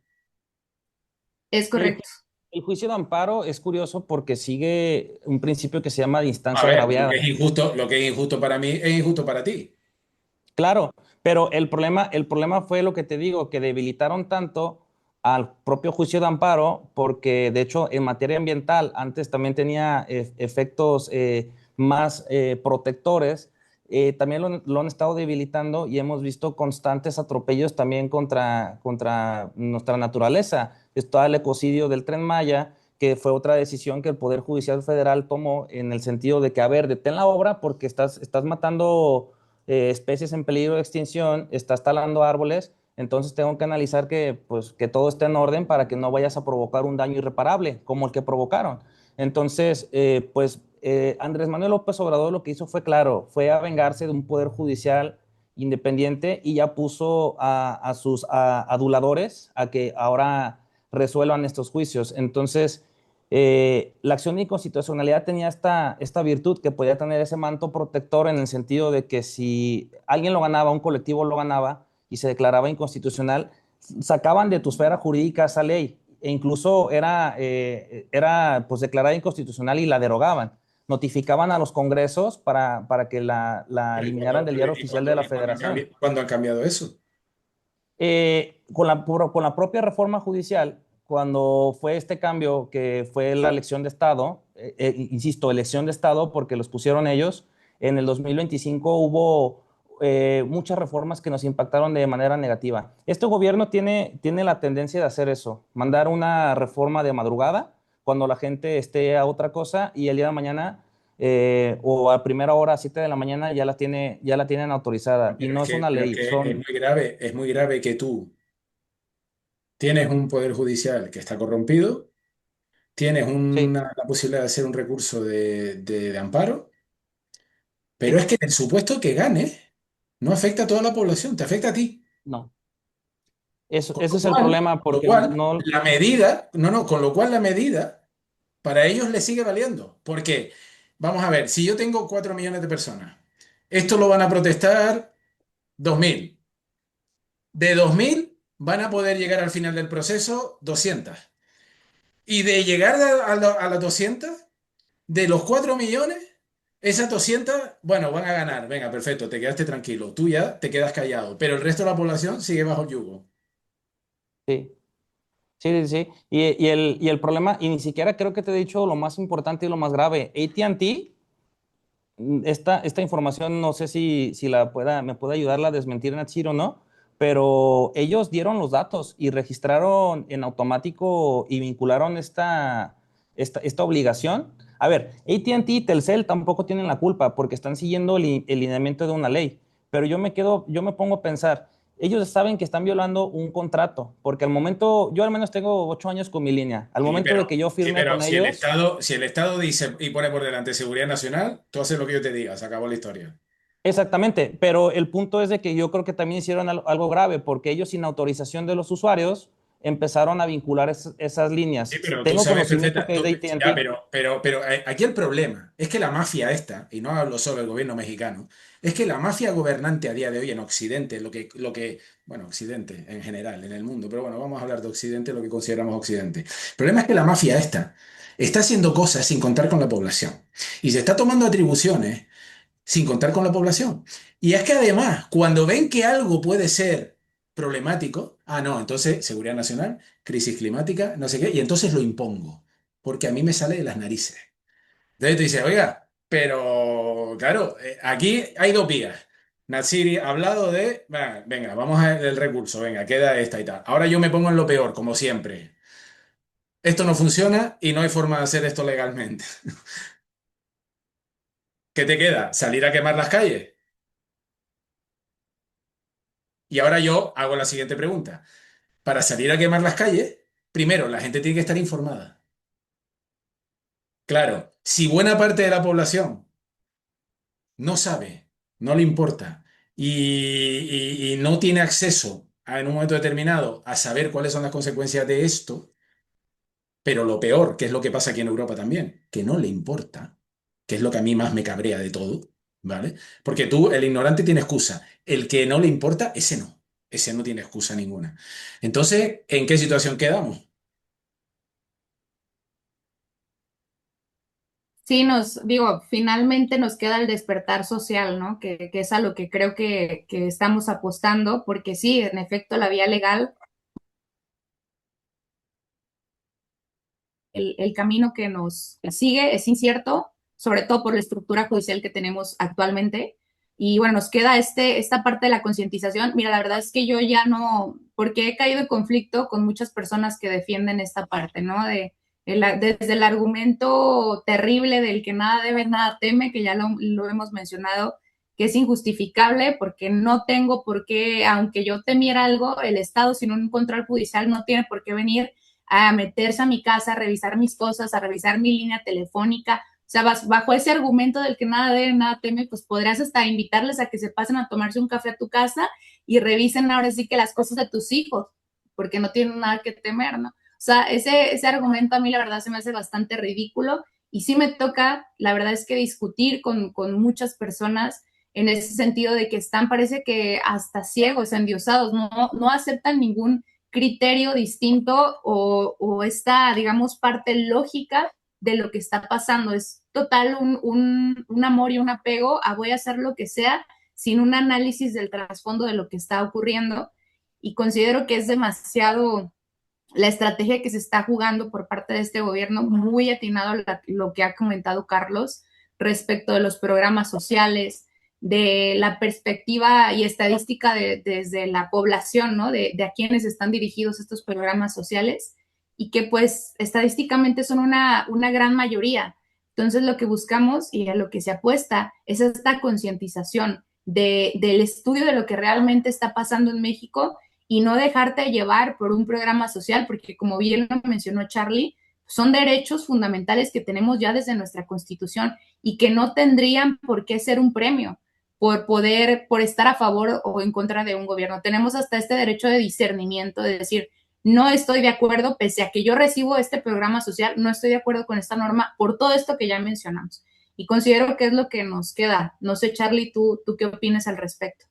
Es El, correcto. el juicio de amparo es curioso porque sigue un principio que se llama de A instancia ver, lo que agraviada. es injusto, lo que es injusto para mí es injusto para ti. Claro, pero el problema fue lo que te digo, que debilitaron tanto al propio juicio de amparo, porque de hecho en materia ambiental antes también tenía efectos más protectores, también lo han estado debilitando y hemos visto constantes atropellos también contra nuestra naturaleza. Está el ecocidio del Tren Maya, que fue otra decisión que el Poder Judicial Federal tomó en el sentido de que, a ver, detén la obra porque estás matando especies en peligro de extinción, estás talando árboles, entonces tengo que analizar que todo esté en orden para que no vayas a provocar un daño irreparable como el que provocaron. Entonces, Andrés Manuel López Obrador lo que hizo fue claro, fue a vengarse de un poder judicial independiente y ya puso a sus aduladores a que ahora resuelvan estos juicios. Entonces, la acción de inconstitucionalidad tenía esta virtud que podía tener ese manto protector en el sentido de que si alguien lo ganaba, un colectivo lo ganaba y se declaraba inconstitucional, sacaban de tu esfera jurídica esa ley e incluso era pues declarada inconstitucional y la derogaban. Notificaban a los congresos para que la Pero eliminaran del diario oficial de la federación. cuándo han cambiado eso? Con la propia reforma judicial, cuando fue este cambio que fue la elección de Estado, insisto, elección de Estado porque los pusieron ellos, en el 2025 hubo muchas reformas que nos impactaron de manera negativa. Este gobierno tiene la tendencia de hacer eso, mandar una reforma de madrugada cuando la gente esté a otra cosa y el día de mañana o a primera hora, a 7 de la mañana, ya la tienen autorizada. Y no es una Pero es ley, que son... es muy grave que tú tienes un poder judicial que está corrompido, tienes Sí, la posibilidad de hacer un recurso de amparo, pero sí, es que el supuesto que ganes no afecta a toda la población, te afecta a ti. no. Con Ese es el problema lo porque cual, no... la medida, no, no, con lo cual la medida para ellos les sigue valiendo. Porque, vamos a ver, si yo tengo 4 millones de personas, esto lo van a protestar 2.000. De 2.000 van a poder llegar al final del proceso 200. Y de llegar a las 200, de los 4 millones, esas 200, bueno, van a ganar. Venga, perfecto, te quedaste tranquilo. Tú ya te quedas callado, pero el resto de la población sigue bajo yugo. Sí. Sí, sí, sí. Y el problema, y ni siquiera creo que te he dicho lo más importante y lo más grave. AT&T, esta información no sé si me puede ayudar a desmentir Natsir o no, pero ellos dieron los datos y registraron en automático y vincularon esta obligación. A ver, AT&T y Telcel tampoco tienen la culpa porque están siguiendo el lineamiento de una ley, pero yo me pongo a pensar, ellos saben que están violando un contrato, porque al momento, yo al menos tengo 8 años con mi línea, al Sí, momento de que yo sí, firme pero con ellos. Si el Estado dice y pone por delante seguridad nacional, tú haces lo que yo te diga, se acabó la historia. Exactamente, pero el punto es de que yo creo que también hicieron algo grave, porque ellos sin autorización de los usuarios empezaron a vincular esas Sí, líneas. pero tú Tengo sabes conocimiento perfecta, que es de ya, AT&T. pero aquí el problema es que la mafia esta, y no hablo solo del gobierno mexicano, es que la mafia gobernante a día de hoy en Occidente, bueno, Occidente en general, en el mundo, pero bueno, vamos a hablar de Occidente, lo que consideramos Occidente. El problema es que la mafia esta está haciendo cosas sin contar con la población y se está tomando atribuciones sin contar con la población. Y es que además, cuando ven que algo puede ser problemático, no, entonces seguridad nacional, crisis climática, no sé qué, y entonces lo impongo, porque a mí me sale de las narices. Entonces tú dices, oiga, pero claro, aquí hay dos vías. Natsiri ha hablado de, venga, vamos a el recurso, venga, queda esta y tal. Ahora yo me pongo en lo peor, como siempre. Esto no funciona y no hay forma de hacer esto legalmente. ¿Qué te queda? ¿Salir a quemar las calles? Y ahora yo hago la siguiente pregunta. Para salir a quemar las calles, primero, la gente tiene que estar informada. Claro, si buena parte de la población no sabe, no le importa y no tiene acceso en un momento determinado a saber cuáles son las consecuencias de esto, pero lo peor, que es lo que pasa aquí en Europa también, que no le importa, que es lo que a mí más me cabrea de todo, ¿vale? Porque tú, el ignorante tiene excusa, el que no le importa, ese no tiene excusa ninguna. Entonces, ¿en qué situación quedamos? Sí, digo, finalmente nos queda el despertar social, ¿no? Que es a lo que creo que estamos apostando, porque sí, en efecto, la vía legal, el camino que nos sigue es incierto, sobre todo por la estructura judicial que tenemos actualmente. Y bueno, nos queda esta parte de la concientización. Mira, la verdad es que yo ya no, porque he caído en conflicto con muchas personas que defienden esta parte, ¿no? Desde el argumento terrible del que nada debe, nada teme, que ya lo hemos mencionado, que es injustificable porque no tengo por qué, aunque yo temiera algo, el Estado sin un control judicial no tiene por qué venir a meterse a mi casa, a revisar mis cosas, a revisar mi línea telefónica. O sea, bajo ese argumento del que nada debe, nada teme, pues podrías hasta invitarles a que se pasen a tomarse un café a tu casa y revisen ahora sí que las cosas de tus hijos, porque no tienen nada que temer, ¿no? O sea, ese argumento a mí la verdad se me hace bastante ridículo y sí me toca, la verdad es que discutir con muchas personas en ese sentido de que están, parece que hasta ciegos, endiosados, no aceptan ningún criterio distinto o esta, digamos, parte lógica de lo que está pasando. Es total un amor y un apego a voy a hacer lo que sea sin un análisis del trasfondo de lo que está ocurriendo. Y considero que es demasiado la estrategia que se está jugando por parte de este gobierno, muy atinado a lo que ha comentado Carlos, respecto de los programas sociales, de la perspectiva y estadística desde la población, ¿no? De a quiénes están dirigidos estos programas sociales y que pues estadísticamente son una gran mayoría. Entonces lo que buscamos y a lo que se apuesta es esta concientización del estudio de lo que realmente está pasando en México y no dejarte llevar por un programa social, porque como bien lo mencionó Charlie, son derechos fundamentales que tenemos ya desde nuestra Constitución y que no tendrían por qué ser un premio por estar a favor o en contra de un gobierno. Tenemos hasta este derecho de discernimiento, de decir, no estoy de acuerdo, pese a que yo recibo este programa social, no estoy de acuerdo con esta norma por todo esto que ya mencionamos. Y considero que es lo que nos queda. No sé, Charlie, ¿tú qué opinas al respecto?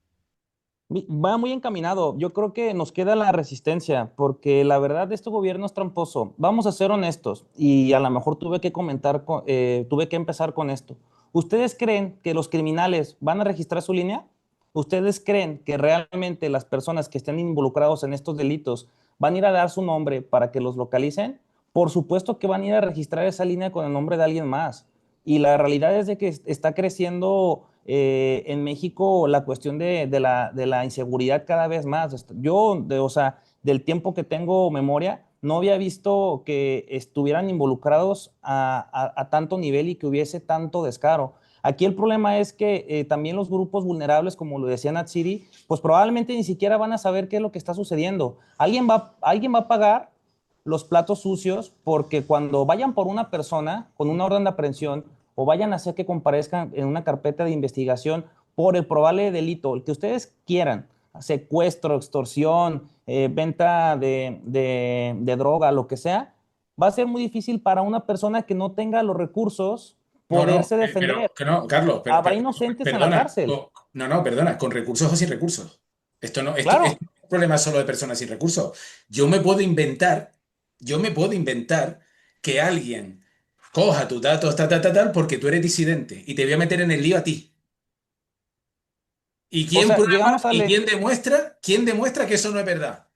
Va muy encaminado. Yo creo que nos queda la resistencia, porque la verdad este gobierno es tramposo. Vamos a ser honestos y a lo mejor tuve que empezar con esto. ¿Ustedes creen que los criminales van a registrar su línea? ¿Ustedes creen que realmente las personas que estén involucrados en estos delitos van a ir a dar su nombre para que los localicen? Por supuesto que van a ir a registrar esa línea con el nombre de alguien más. Y la realidad es de que está creciendo en México la cuestión de la inseguridad cada vez más. O sea, del tiempo que tengo memoria, no había visto que estuvieran involucrados a tanto nivel y que hubiese tanto descaro. Aquí el problema es que también los grupos vulnerables, como lo decía Natsiri, pues probablemente ni siquiera van a saber qué es lo que está sucediendo. Alguien va a pagar los platos sucios porque cuando vayan por una persona con una orden de aprehensión o vayan a hacer que comparezcan en una carpeta de investigación por el probable delito, el que ustedes quieran, secuestro, extorsión, venta de droga, lo que sea, va a ser muy difícil para una persona que no tenga los recursos No, no, poderse pero defender. que no, Carlos, Habrá inocentes en la perdona. cárcel, No, no, perdona, con recursos o sin recursos. Esto claro. no es un problema solo de personas sin recursos. Yo me puedo inventar, yo me puedo inventar que alguien coja tus datos, tal, porque tú eres disidente y te voy a meter en el lío a ti. ¿Y O quién sea, prueba llegamos a y le, quién demuestra que eso no es verdad?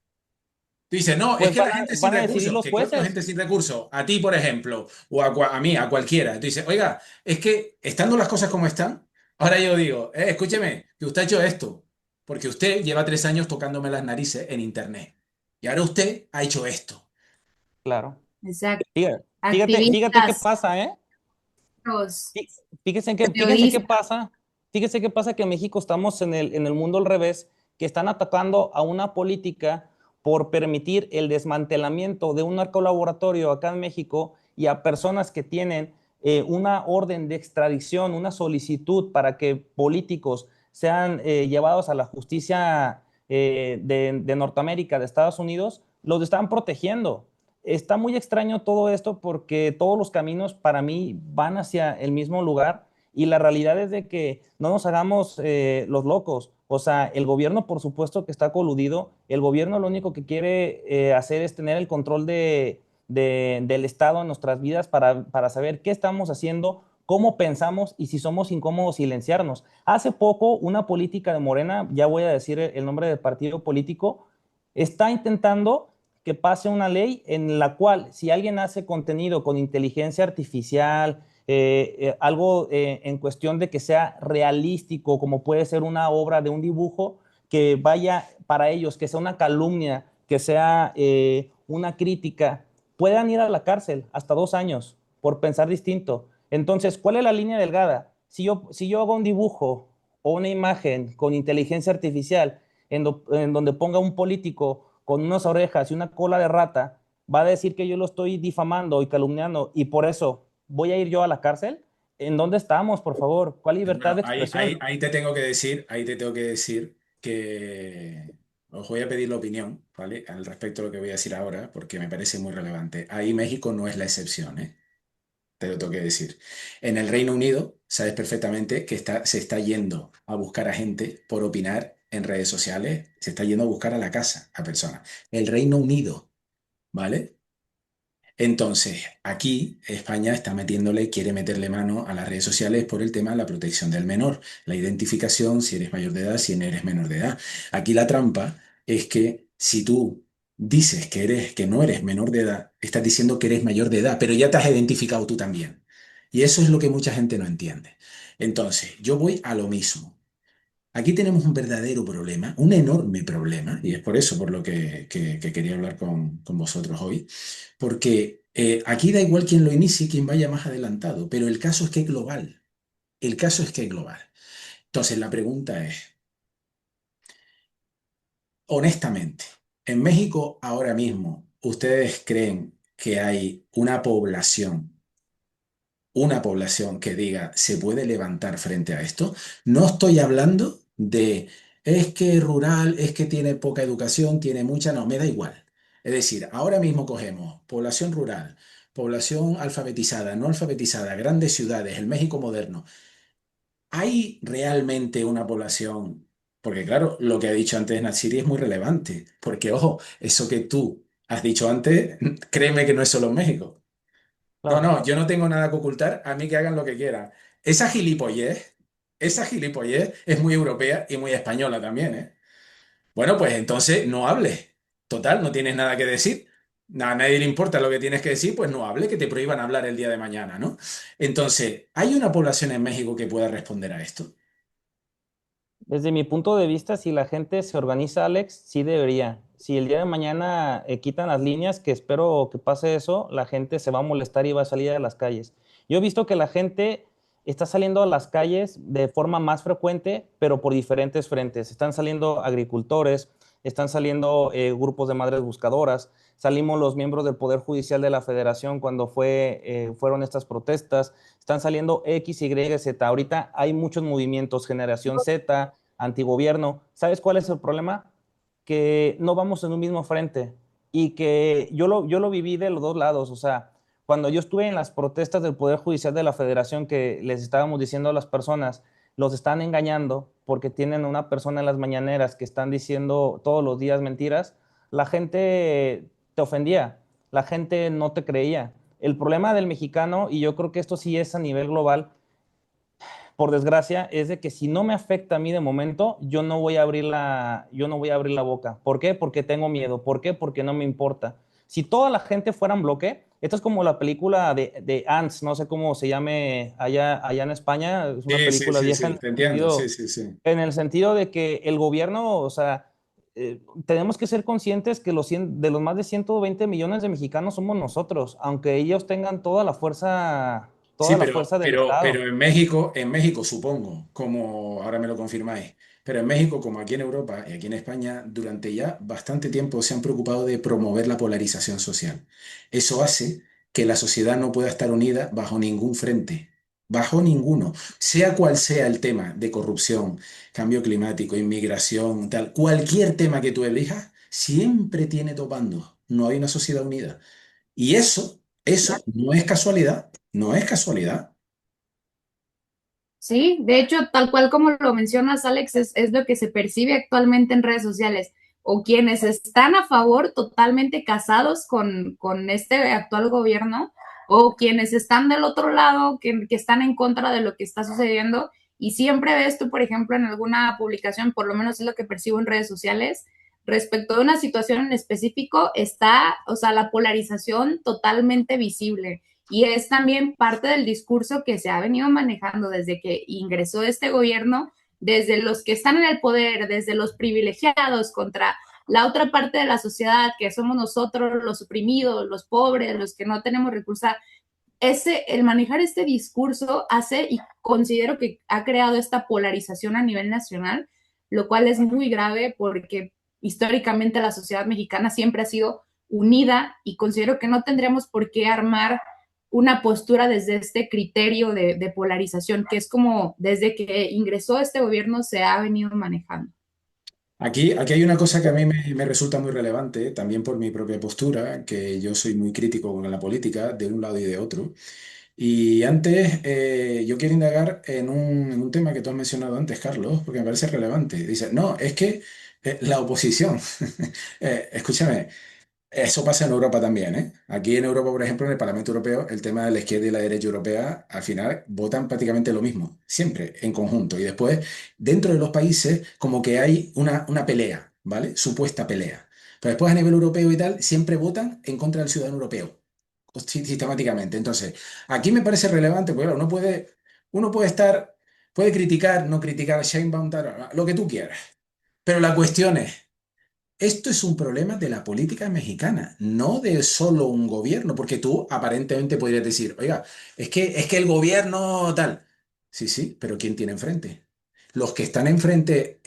Tú dices, no, es pues que la gente sin van a decidir recursos, los que claro, la jueces, gente sin recursos, a ti, por ejemplo, o a mí, a cualquiera. Tú dices, oiga, es que estando las cosas como están, ahora yo digo, escúcheme, que usted ha hecho esto, porque usted lleva 3 años tocándome las narices en internet. Y ahora usted ha hecho esto. claro. Exacto. Fíjate qué Activistas, pasa, ¿eh? los Fíjense qué periodistas. pasa. Fíjense qué pasa que en México estamos en el mundo al revés, que están atacando a una política por permitir el desmantelamiento de un narcolaboratorio acá en México y a personas que tienen una orden de extradición, una solicitud para que políticos sean llevados a la justicia de Norteamérica, de Estados Unidos, los están protegiendo. Está muy extraño todo esto porque todos los caminos para mí van hacia el mismo lugar y la realidad es de que no nos hagamos los locos. O sea, el gobierno por supuesto que está coludido, el gobierno lo único que quiere hacer es tener el control del Estado en nuestras vidas para saber qué estamos haciendo, cómo pensamos y si somos incómodos silenciarnos. Hace poco una política de Morena, ya voy a decir el nombre del partido político, está intentando que pase una ley en la cual si alguien hace contenido con inteligencia artificial, algo en cuestión de que sea realístico, como puede ser una obra de un dibujo, que vaya para ellos, que sea una calumnia, que sea una crítica, puedan ir a la cárcel hasta 2 años por pensar distinto. Entonces, ¿cuál es la línea delgada? Si yo hago un dibujo o una imagen con inteligencia artificial en donde ponga un político con unas orejas y una cola de rata, va a decir que yo lo estoy difamando y calumniando y por eso voy a ir yo a la cárcel. ¿En dónde estamos, por favor? ¿Cuál libertad Bueno, de ahí, expresión? ahí te tengo que decir que os voy a pedir la opinión, ¿vale? Al respecto de lo que voy a decir ahora, porque me parece muy relevante. Ahí México no es la excepción, ¿eh? Te lo tengo que decir. En el Reino Unido, sabes perfectamente que se está yendo a buscar a gente por opinar en redes sociales, se está yendo a buscar a la casa a personas. El Reino Unido, ¿vale? Entonces, aquí España está metiéndole, quiere meterle mano a las redes sociales por el tema de la protección del menor, la identificación, si eres mayor de edad, si no eres menor de edad. Aquí la trampa es que si tú dices que no eres menor de edad, estás diciendo que eres mayor de edad, pero ya te has identificado tú también. Y eso es lo que mucha gente no entiende. Entonces, yo voy a lo mismo. Aquí tenemos un verdadero problema, un enorme problema, y es por eso por lo que quería hablar con vosotros hoy, porque aquí da igual quién lo inicie, quién vaya más adelantado, pero el caso es que es global. El caso es que es global. Entonces, la pregunta es, honestamente, en México ahora mismo, ¿ustedes creen que hay una población que diga se puede levantar frente a esto? No estoy hablando de es que es rural, es que tiene poca educación, tiene mucha, no, me da igual. Es decir, ahora mismo cogemos población rural, población alfabetizada, no alfabetizada, grandes ciudades, el México moderno. ¿Hay realmente una población? Porque claro, lo que ha dicho antes Natsiri es muy relevante, porque ojo, eso que tú has dicho antes, créeme que no es solo en México. No, Claro. no, yo no tengo nada que ocultar, a mí que hagan lo que quieran. Esa gilipollez es muy europea y muy española también, ¿eh? Bueno, pues entonces no hables. Total, no tienes nada que decir. A nadie le importa lo que tienes que decir, pues no hable, que te prohíban hablar el día de mañana, ¿no? Entonces, ¿hay una población en México que pueda responder a esto? Desde mi punto de vista, si la gente se organiza, Alex, sí debería. Si el día de mañana quitan las líneas, que espero que pase eso, la gente se va a molestar y va a salir a las calles. Yo he visto que la gente está saliendo a las calles de forma más frecuente, pero por diferentes frentes. Están saliendo agricultores, están saliendo grupos de madres buscadoras, salimos los miembros del Poder Judicial de la Federación cuando fueron estas protestas, están saliendo X, Y, Z. Ahorita hay muchos movimientos, generación Z, antigobierno. ¿Sabes cuál es el problema? Que no vamos en un mismo frente y que yo lo viví de los dos lados. O sea, cuando yo estuve en las protestas del Poder Judicial de la Federación, que les estábamos diciendo a las personas, los están engañando porque tienen una persona en las mañaneras que están diciendo todos los días mentiras, la gente te ofendía, la gente no te creía. El problema del mexicano, y yo creo que esto sí es a nivel global, por desgracia, es de que si no me afecta a mí de momento, yo no voy a abrir la boca. ¿Por qué? Porque tengo miedo. ¿Por qué? Porque no me importa. Si toda la gente fuera en bloque, esto es como la película de Ants, no sé cómo se llame allá en España, es una Sí, sí, película sí, vieja sí, te entiendo, sí, sí, sí. en el sentido de que el gobierno, o sea, tenemos que ser conscientes que de los más de 120 millones de mexicanos somos nosotros, aunque ellos tengan Sí, toda la fuerza del pero Estado. En México supongo, como ahora me lo confirmáis, pero en México, como aquí en Europa y aquí en España, durante ya bastante tiempo se han preocupado de promover la polarización social. Eso hace que la sociedad no pueda estar unida bajo ningún frente, bajo ninguno, sea cual sea el tema de corrupción, cambio climático, inmigración, tal, cualquier tema que tú elijas, siempre tiene topando. No hay una sociedad unida. Y eso no es casualidad, no es casualidad. Sí, de hecho, tal cual como lo mencionas, Alex, es lo que se percibe actualmente en redes sociales. O quienes están a favor, totalmente casados con este actual gobierno, o quienes están del otro lado, que están en contra de lo que está sucediendo. Y siempre ves tú, por ejemplo, en alguna publicación, por lo menos es lo que percibo en redes sociales, respecto de una situación en específico, está, o sea, la polarización totalmente visible. Y es también parte del discurso que se ha venido manejando desde que ingresó este gobierno, desde los que están en el poder, desde los privilegiados contra la otra parte de la sociedad, que somos nosotros, los oprimidos, los pobres, los que no tenemos recursos. El manejar este discurso hace y considero que ha creado esta polarización a nivel nacional, lo cual es muy grave porque históricamente la sociedad mexicana siempre ha sido unida y considero que no tendríamos por qué armar una postura desde este criterio de polarización, que es como desde que ingresó este gobierno se ha venido manejando. Aquí hay una cosa que a mí me resulta muy relevante, también por mi propia postura, que yo soy muy crítico con la política de un lado y de otro. Y antes, yo quiero indagar en un tema que tú has mencionado antes, Carlos, porque me parece relevante. Dice, no, es que la oposición, escúchame, eso pasa en Europa también, ¿eh? Aquí en Europa, por ejemplo, en el Parlamento Europeo, el tema de la izquierda y la derecha europea, al final votan prácticamente lo mismo, siempre en conjunto. Y después, dentro de los países, como que hay una pelea, ¿vale? Supuesta pelea. Pero después a nivel europeo y tal, siempre votan en contra del ciudadano europeo. sistemáticamente. Entonces, aquí me parece relevante, porque claro, uno puede estar, puede criticar, no criticar a Sheinbaum, lo que tú quieras. Pero la cuestión es, esto es un problema de la política mexicana, no de solo un gobierno, porque tú aparentemente podrías decir, oiga, es que el gobierno tal. Sí, sí, pero ¿quién tiene enfrente? ¿Los que están enfrente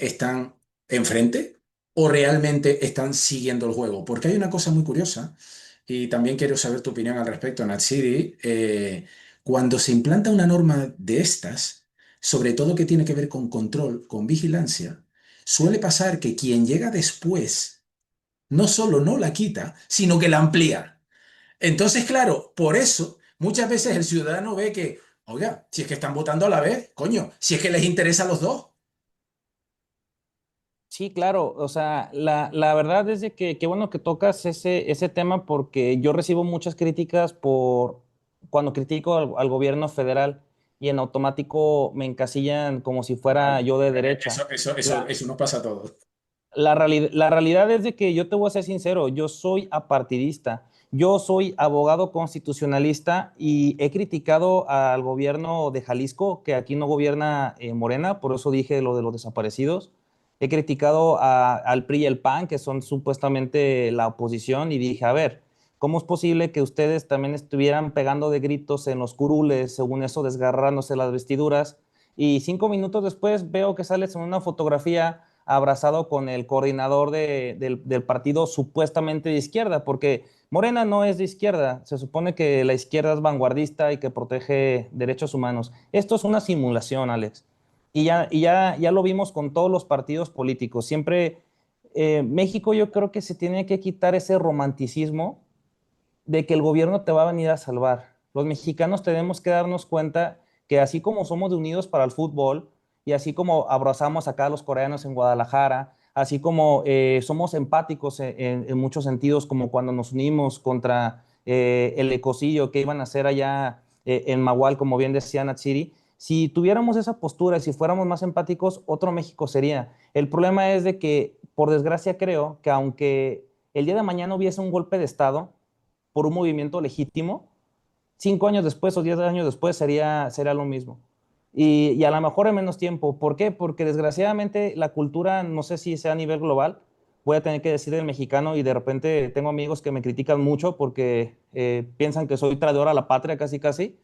o realmente están siguiendo el juego? Porque hay una cosa muy curiosa y también quiero saber tu opinión al respecto, Natsiri. Cuando se implanta una norma de estas, sobre todo que tiene que ver con control, con vigilancia, suele pasar que quien llega después no solo no la quita, sino que la amplía. Entonces, claro, por eso muchas veces el ciudadano ve que, oiga, si es que están votando a la vez, coño, si es que les interesa a los dos. Sí, claro, o sea, la verdad es de que qué bueno que tocas ese tema porque yo recibo muchas críticas por cuando critico al gobierno federal y en automático me encasillan como si fuera Claro. yo de derecha. Eso nos pasa a todos. La realidad es de que yo te voy a ser sincero, yo soy apartidista, yo soy abogado constitucionalista y he criticado al gobierno de Jalisco, que aquí no gobierna Morena, por eso dije lo de los desaparecidos. He criticado al PRI y el PAN, que son supuestamente la oposición, y dije, a ver, ¿cómo es posible que ustedes también estuvieran pegando de gritos en los curules, según eso, desgarrándose las vestiduras? Y 5 minutos después veo que sales en una fotografía abrazado con el coordinador del partido supuestamente de izquierda, porque Morena no es de izquierda, se supone que la izquierda es vanguardista y que protege derechos humanos. Esto es una simulación, Alex. Ya lo vimos con todos los partidos políticos. Siempre México yo creo que se tiene que quitar ese romanticismo de que el gobierno te va a venir a salvar. Los mexicanos tenemos que darnos cuenta que así como somos de unidos para el fútbol y así como abrazamos acá a los coreanos en Guadalajara, así como somos empáticos en muchos sentidos, como cuando nos unimos contra el ecocidio que iban a hacer allá en Magual, como bien decía Natsiri, si tuviéramos esa postura y si fuéramos más empáticos, otro México sería. El problema es de que, por desgracia, creo que aunque el día de mañana hubiese un golpe de Estado, por un movimiento legítimo, 5 años después o 10 años después sería lo mismo. Y a lo mejor en menos tiempo. ¿Por qué? Porque desgraciadamente la cultura, no sé si sea a nivel global, voy a tener que decir el mexicano y de repente tengo amigos que me critican mucho porque piensan que soy traidor a la patria casi casi.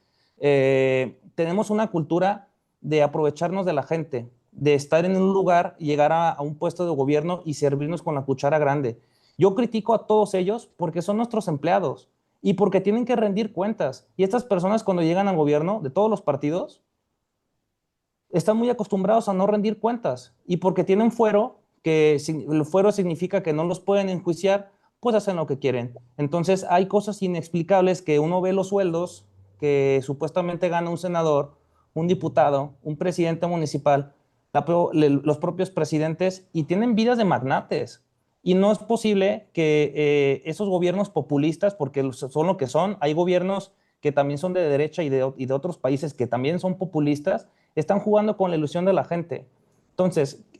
Tenemos una cultura de aprovecharnos de la gente, de estar en un lugar, llegar a un puesto de gobierno y servirnos con la cuchara grande. Yo critico a todos ellos porque son nuestros empleados y porque tienen que rendir cuentas. Y estas personas cuando llegan al gobierno de todos los partidos están muy acostumbrados a no rendir cuentas y porque tienen fuero, que el fuero significa que no los pueden enjuiciar, pues hacen lo que quieren. Entonces hay cosas inexplicables que uno ve los sueldos que supuestamente gana un senador, un diputado, un presidente municipal, los propios presidentes y tienen vidas de magnates. Y no es posible que esos gobiernos populistas, porque son lo que son, hay gobiernos que también son de derecha y de otros países que también son populistas, están jugando con la ilusión de la gente.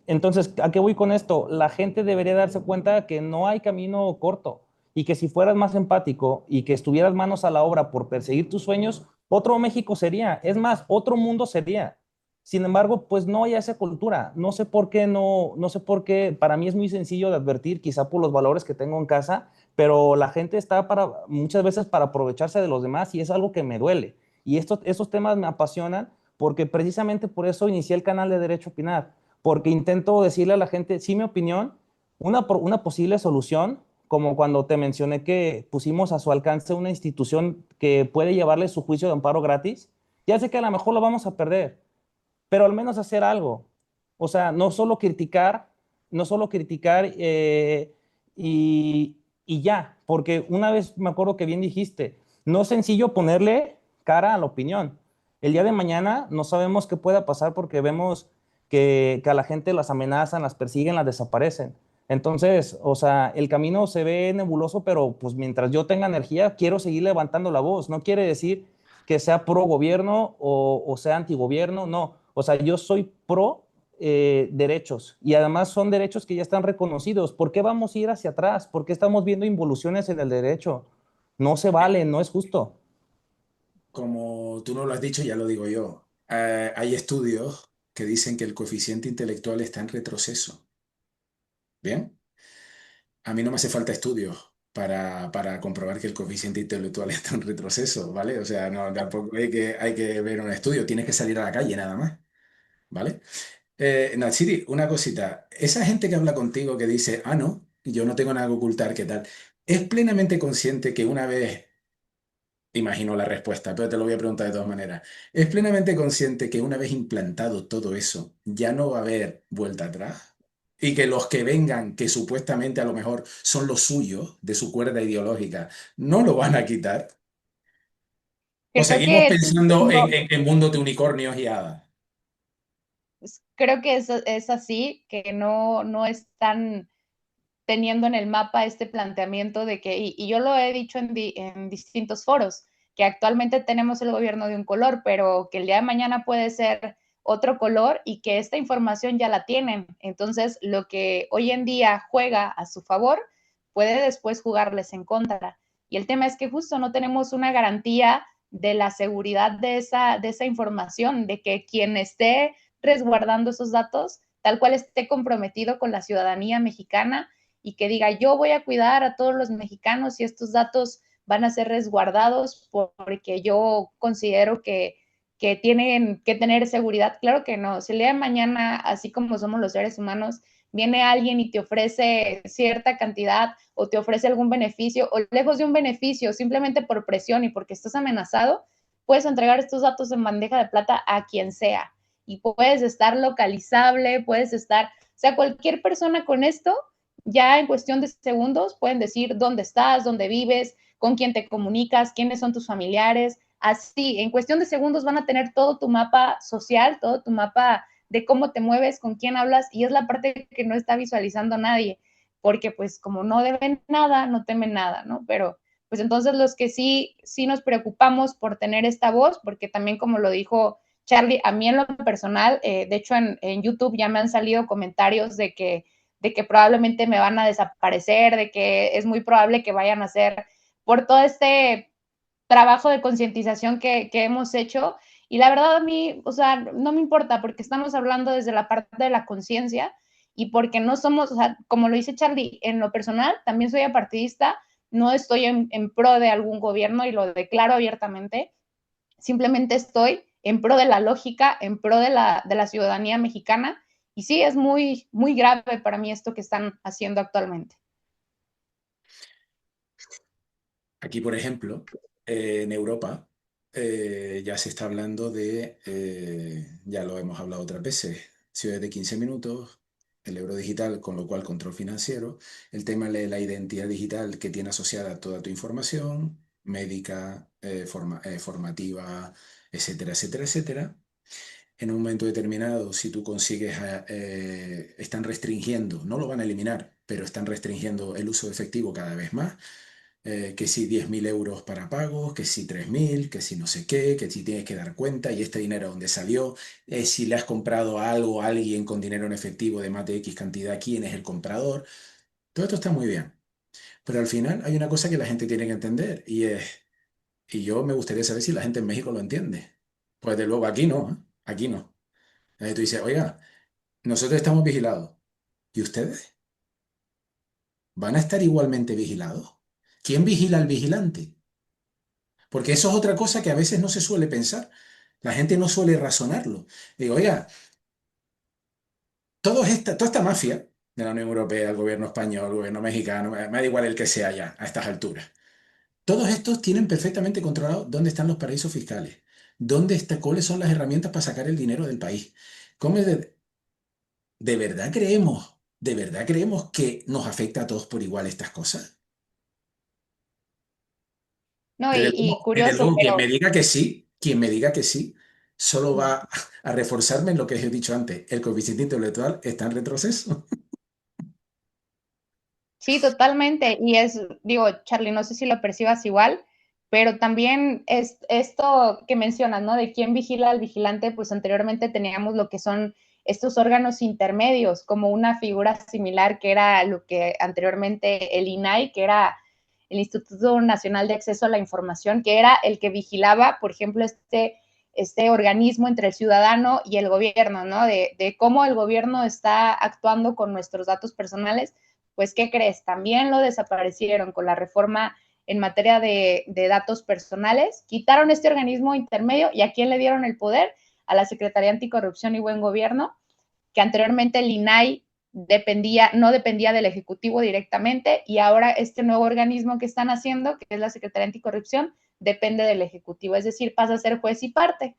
Entonces, ¿a qué voy con esto? La gente debería darse cuenta que no hay camino corto y que si fueras más empático y que estuvieras manos a la obra por perseguir tus sueños, otro México sería, es más, otro mundo sería. Sin embargo, pues no hay esa cultura. No sé por qué, no sé por qué. Para mí es muy sencillo de advertir, quizá por los valores que tengo en casa, pero la gente está muchas veces para aprovecharse de los demás y es algo que me duele. Y estos temas me apasionan porque precisamente por eso inicié el canal de Derecho a Opinar, porque intento decirle a la gente, sí, mi opinión, una posible solución, como cuando te mencioné que pusimos a su alcance una institución que puede llevarle su juicio de amparo gratis. Ya sé que a lo mejor lo vamos a perder, pero al menos hacer algo. O sea, no solo criticar y ya, porque una vez me acuerdo que bien dijiste, no es sencillo ponerle cara a la opinión. El día de mañana no sabemos qué pueda pasar porque vemos que a la gente las amenazan, las persiguen, las desaparecen. Entonces, o sea, el camino se ve nebuloso, pero pues mientras yo tenga energía, quiero seguir levantando la voz. No quiere decir que sea pro gobierno o sea antigobierno, no. O sea, yo soy pro derechos y además son derechos que ya están reconocidos. ¿Por qué vamos a ir hacia atrás? ¿Por qué estamos viendo involuciones en el derecho? No se vale, no es justo. Como tú no lo has dicho, ya lo digo yo. Hay estudios que dicen que el coeficiente intelectual está en retroceso. Bien, a mí no me hace falta estudios para comprobar que el coeficiente intelectual está en retroceso, ¿vale? O sea, no, tampoco hay que ver un estudio, tienes que salir a la calle nada más, ¿vale? Natsiri, una cosita. Esa gente que habla contigo que dice, ah, no, yo no tengo nada que ocultar, ¿qué tal? ¿Es plenamente consciente que una vez, imagino la respuesta, pero te lo voy a preguntar de todas maneras, ¿es plenamente consciente que una vez implantado todo eso, ya no va a haber vuelta atrás? Y que los que vengan, que supuestamente a lo mejor son los suyos, de su cuerda ideológica, no lo van a quitar. ¿O Creo seguimos que pensando en, no, en mundos de unicornios y hadas? creo que es así, que no están teniendo en el mapa este planteamiento de que, y yo lo he dicho en distintos foros, que actualmente tenemos el gobierno de un color, pero que el día de mañana puede ser otro color y que esta información ya la tienen. Entonces, lo que hoy en día juega a su favor puede después jugarles en contra. Y el tema es que justo no tenemos una garantía de la seguridad de esa información, de que quien esté resguardando esos datos, tal cual esté comprometido con la ciudadanía mexicana y que diga, yo voy a cuidar a todos los mexicanos y estos datos van a ser resguardados porque yo considero que tienen que tener seguridad. Claro que no. Si el día de mañana, así como somos los seres humanos, viene alguien y te ofrece cierta cantidad o te ofrece algún beneficio o lejos de un beneficio, simplemente por presión y porque estás amenazado, puedes entregar estos datos en bandeja de plata a quien sea y puedes estar localizable, puedes estar, o sea, cualquier persona con esto, ya en cuestión de segundos pueden decir dónde estás, dónde vives, con quién te comunicas, quiénes son tus familiares, así, en cuestión de segundos van a tener todo tu mapa social, todo tu mapa de cómo te mueves, con quién hablas, y es la parte que no está visualizando nadie, porque pues como no deben nada, no temen nada, ¿no? Pero pues entonces los que sí nos preocupamos por tener esta voz, porque también como lo dijo Charlie, a mí en lo personal, de hecho en YouTube ya me han salido comentarios de que probablemente me van a desaparecer, de que es muy probable que vayan a hacer por todo este trabajo de concientización que hemos hecho. Y la verdad a mí, o sea, no me importa porque estamos hablando desde la parte de la conciencia y porque no somos, o sea, como lo dice Charlie, en lo personal también soy apartidista, no estoy en pro de algún gobierno y lo declaro abiertamente, simplemente estoy en pro de la lógica, en pro de la ciudadanía mexicana. Y sí, es muy, muy grave para mí esto que están haciendo actualmente. Aquí, por ejemplo, en Europa, ya se está hablando de, ya lo hemos hablado otras veces, ciudades de 15 minutos, el euro digital, con lo cual control financiero, el tema de la identidad digital que tiene asociada toda tu información, médica, formativa, etcétera, etcétera, etcétera. En un momento determinado, si tú consigues, están restringiendo, no lo van a eliminar, pero están restringiendo el uso de efectivo cada vez más, que si 10.000 euros para pagos, que si 3.000, que si no sé qué, que si tienes que dar cuenta y este dinero dónde salió, si le has comprado algo a alguien con dinero en efectivo de más de X cantidad, quién es el comprador. Todo esto está muy bien, pero al final hay una cosa que la gente tiene que entender y es, y yo me gustaría saber si la gente en México lo entiende. Pues de luego aquí no, ¿eh? Aquí no. Tú dices, oiga, nosotros estamos vigilados. ¿Y ustedes? ¿Van a estar igualmente vigilados? ¿Quién vigila al vigilante? Porque eso es otra cosa que a veces no se suele pensar. La gente no suele razonarlo. Digo, oiga, toda esta mafia de la Unión Europea, el gobierno español, el gobierno mexicano, me da igual el que sea ya a estas alturas. Todos estos tienen perfectamente controlado dónde están los paraísos fiscales, dónde está, cuáles son las herramientas para sacar el dinero del país. ¿Cómo de verdad creemos que nos afecta a todos por igual estas cosas? No, y Desde curioso, luego, quien me pero diga que sí, quien me diga que sí, solo va a reforzarme en lo que os he dicho antes. El coeficiente intelectual está en retroceso. sí, totalmente. Y es, digo, Charlie, no sé si lo percibas igual, pero también es esto que mencionas, ¿no? De quién vigila al vigilante, pues anteriormente teníamos lo que son estos órganos intermedios, como una figura similar que era lo que anteriormente el INAI, que era el Instituto Nacional de Acceso a la Información, que era el que vigilaba, por ejemplo, este organismo entre el ciudadano y el gobierno, ¿no? De cómo el gobierno está actuando con nuestros datos personales. Pues, ¿qué crees? También lo desaparecieron con la reforma en materia de datos personales, quitaron este organismo intermedio y ¿a quién le dieron el poder? A la Secretaría Anticorrupción y Buen Gobierno, que anteriormente el INAI no dependía del Ejecutivo directamente y ahora este nuevo organismo que están haciendo, que es la Secretaría Anticorrupción, depende del Ejecutivo, es decir, pasa a ser juez y parte.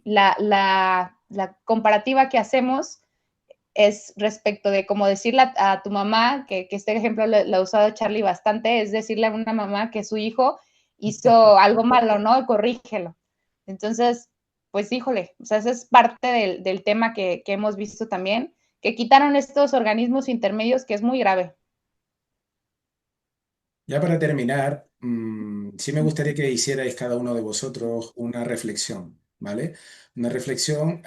La comparativa que hacemos es respecto de como decirle a tu mamá, que este ejemplo lo ha usado Charlie bastante, es decirle a una mamá que su hijo hizo algo malo, ¿no? Corrígelo. Entonces, pues híjole, o sea, esa es parte del tema que hemos visto también, que quitaron estos organismos intermedios, que es muy grave. Ya para terminar, sí me gustaría que hicierais cada uno de vosotros una reflexión, ¿vale? Una reflexión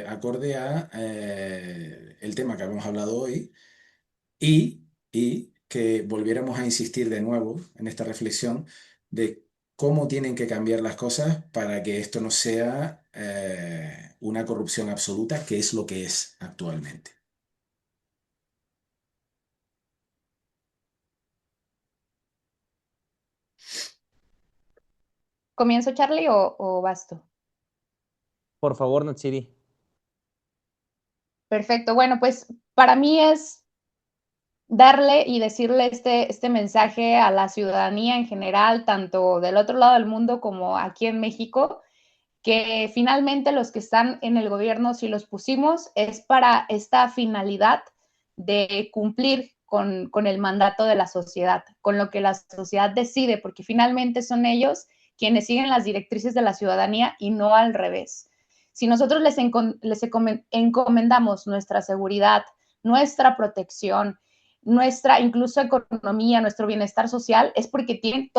acorde a el tema que habíamos hablado hoy y que volviéramos a insistir de nuevo en esta reflexión de cómo tienen que cambiar las cosas para que esto no sea una corrupción absoluta, que es lo que es actualmente. ¿Comienzo, Charlie, o basto? Por favor, Natsiri. Perfecto. Bueno, pues para mí es darle y decirle este mensaje a la ciudadanía en general, tanto del otro lado del mundo como aquí en México, que finalmente los que están en el gobierno, si los pusimos, es para esta finalidad de cumplir con el mandato de la sociedad, con lo que la sociedad decide, porque finalmente son ellos quienes siguen las directrices de la ciudadanía y no al revés. Si nosotros les encomendamos nuestra seguridad, nuestra protección, nuestra incluso economía, nuestro bienestar social, es porque tienen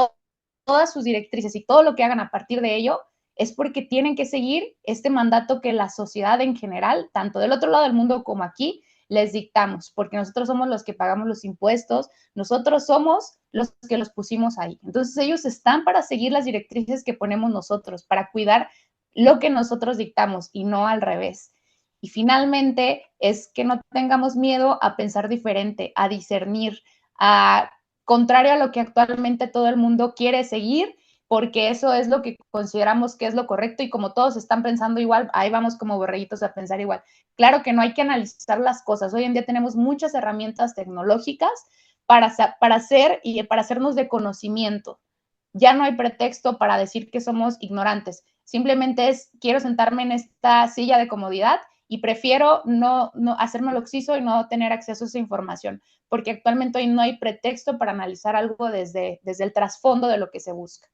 todas sus directrices y todo lo que hagan a partir de ello es porque tienen que seguir este mandato que la sociedad en general, tanto del otro lado del mundo como aquí, les dictamos, porque nosotros somos los que pagamos los impuestos, nosotros somos los que los pusimos ahí. Entonces ellos están para seguir las directrices que ponemos nosotros, para cuidar lo que nosotros dictamos y no al revés. Y finalmente es que no tengamos miedo a pensar diferente, a discernir, a contrario a lo que actualmente todo el mundo quiere seguir, porque eso es lo que consideramos que es lo correcto y como todos están pensando igual, ahí vamos como borreguitos a pensar igual. Claro que no hay que analizar las cosas. Hoy en día tenemos muchas herramientas tecnológicas para hacer y para hacernos de conocimiento. Ya no hay pretexto para decir que somos ignorantes. Simplemente es, quiero sentarme en esta silla de comodidad y prefiero no hacerme el oxiso y no tener acceso a esa información, porque actualmente hoy no hay pretexto para analizar algo desde el trasfondo de lo que se busca.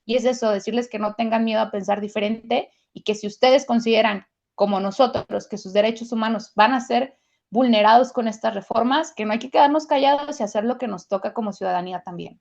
Y es eso, decirles que no tengan miedo a pensar diferente y que si ustedes consideran, como nosotros, que sus derechos humanos van a ser vulnerados con estas reformas, que no hay que quedarnos callados y hacer lo que nos toca como ciudadanía también.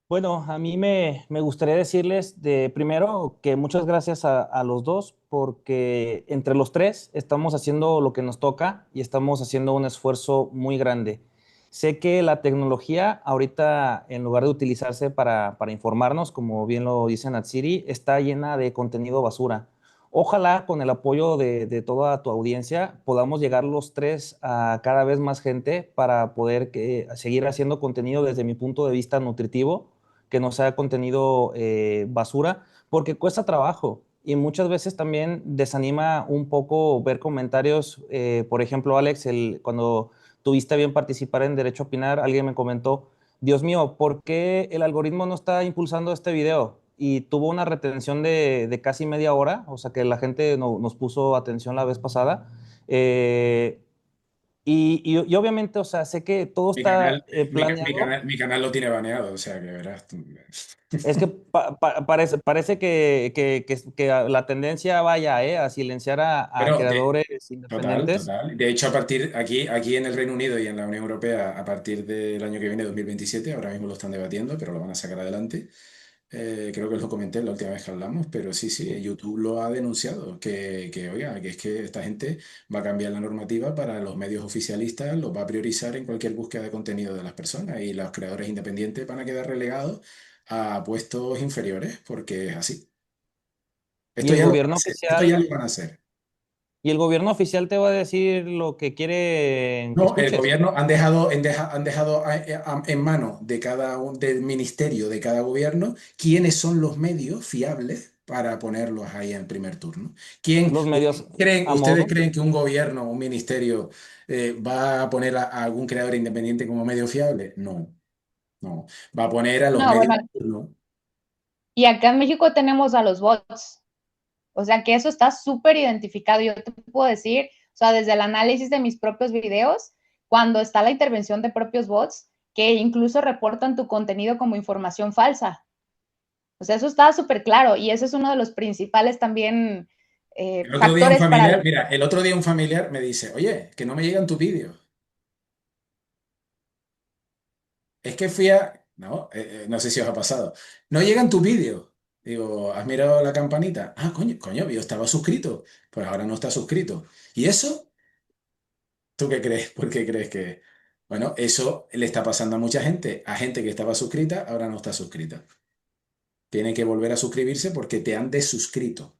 Bueno, a mí me gustaría decirles de primero que muchas gracias a los dos porque entre los tres estamos haciendo lo que nos toca y estamos haciendo un esfuerzo muy grande. Sé que la tecnología ahorita, en lugar de utilizarse para informarnos, como bien lo dice Natsiri, está llena de contenido basura. Ojalá con el apoyo de toda tu audiencia podamos llegar los tres a cada vez más gente para poder seguir haciendo contenido desde mi punto de vista nutritivo, que no sea contenido basura, porque cuesta trabajo y muchas veces también desanima un poco ver comentarios. Por ejemplo, Alex, cuando tuviste bien participar en Derecho a Opinar, alguien me comentó, Dios mío, ¿por qué el algoritmo no está impulsando este video? Y tuvo una retención de casi media hora, o sea que la gente nos puso atención la vez pasada. Eh, y obviamente, o sea, sé que todo Mi está canal, planeado. mi canal lo tiene baneado, o sea que verás tú. Es que parece que la tendencia vaya, a silenciar a Pero creadores total, independientes. total. De hecho, aquí en el Reino Unido y en la Unión Europea, a partir del año que viene, 2027, ahora mismo lo están debatiendo, pero lo van a sacar adelante. Creo que lo comenté la última vez que hablamos, pero sí, sí, YouTube lo ha denunciado, oiga, que es que esta gente va a cambiar la normativa para los medios oficialistas, los va a priorizar en cualquier búsqueda de contenido de las personas y los creadores independientes van a quedar relegados a puestos inferiores, porque es así. Y Esto el ya lo van a gobierno hacer, esto ya oficial, lo van a hacer. y el gobierno oficial te va a decir lo que quieren que No, el escuches. gobierno han dejado en manos de del ministerio de cada gobierno quiénes son los medios fiables para ponerlos ahí en primer turno. Los medios a Ustedes modo. creen que un gobierno, un ministerio, va a poner a algún creador independiente como medio fiable? No, no. Va a poner a los No, medios bueno, de turno. y acá en México tenemos a los bots. O sea que eso está súper identificado. Yo te puedo decir, o sea, desde el análisis de mis propios videos, cuando está la intervención de propios bots, que incluso reportan tu contenido como información falsa. O sea, eso está súper claro y ese es uno de los principales también El otro día un factores para... familiar, mira, el otro día un familiar me dice, oye, que no me llegan tus vídeos. Es que fui a... No, no sé si os ha pasado. No llegan tus vídeos. Digo, ¿has mirado la campanita? Ah, coño, coño, yo estaba suscrito. Pues ahora no está suscrito. ¿Y eso? ¿Tú qué crees? ¿Por qué crees que...? Bueno, eso le está pasando a mucha gente. A gente que estaba suscrita, ahora no está suscrita. Tiene que volver a suscribirse porque te han desuscrito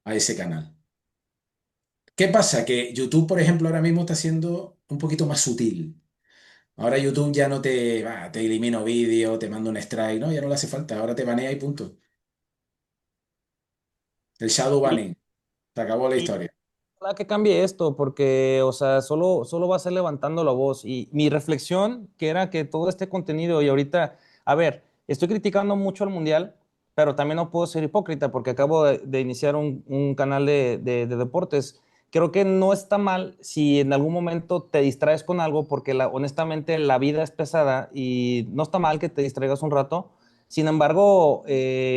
a ese canal. ¿Qué pasa? Que YouTube, por ejemplo, ahora mismo está siendo un poquito más sutil. Ahora YouTube ya no te elimino vídeo, te mando un strike, no, ya no le hace falta, ahora te banea y punto. El shadow Y, banning, se acabó la y historia. ojalá que cambie esto, porque, o sea, solo va a ser levantando la voz. Y mi reflexión, que era que todo este contenido, y ahorita, a ver, estoy criticando mucho al Mundial, pero también no puedo ser hipócrita, porque acabo de iniciar un canal de deportes. Creo que no está mal si en algún momento te distraes con algo, porque honestamente la vida es pesada y no está mal que te distraigas un rato. Sin embargo,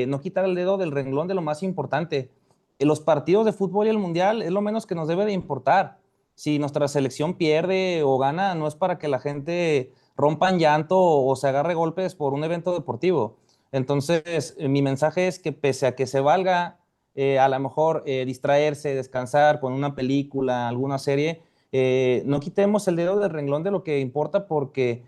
no quitar el dedo del renglón de lo más importante. Los partidos de fútbol y el mundial es lo menos que nos debe de importar. Si nuestra selección pierde o gana, no es para que la gente rompa en llanto o se agarre golpes por un evento deportivo. Entonces, mi mensaje es que pese a que se valga a lo mejor distraerse, descansar con una película, alguna serie, no quitemos el dedo del renglón de lo que importa porque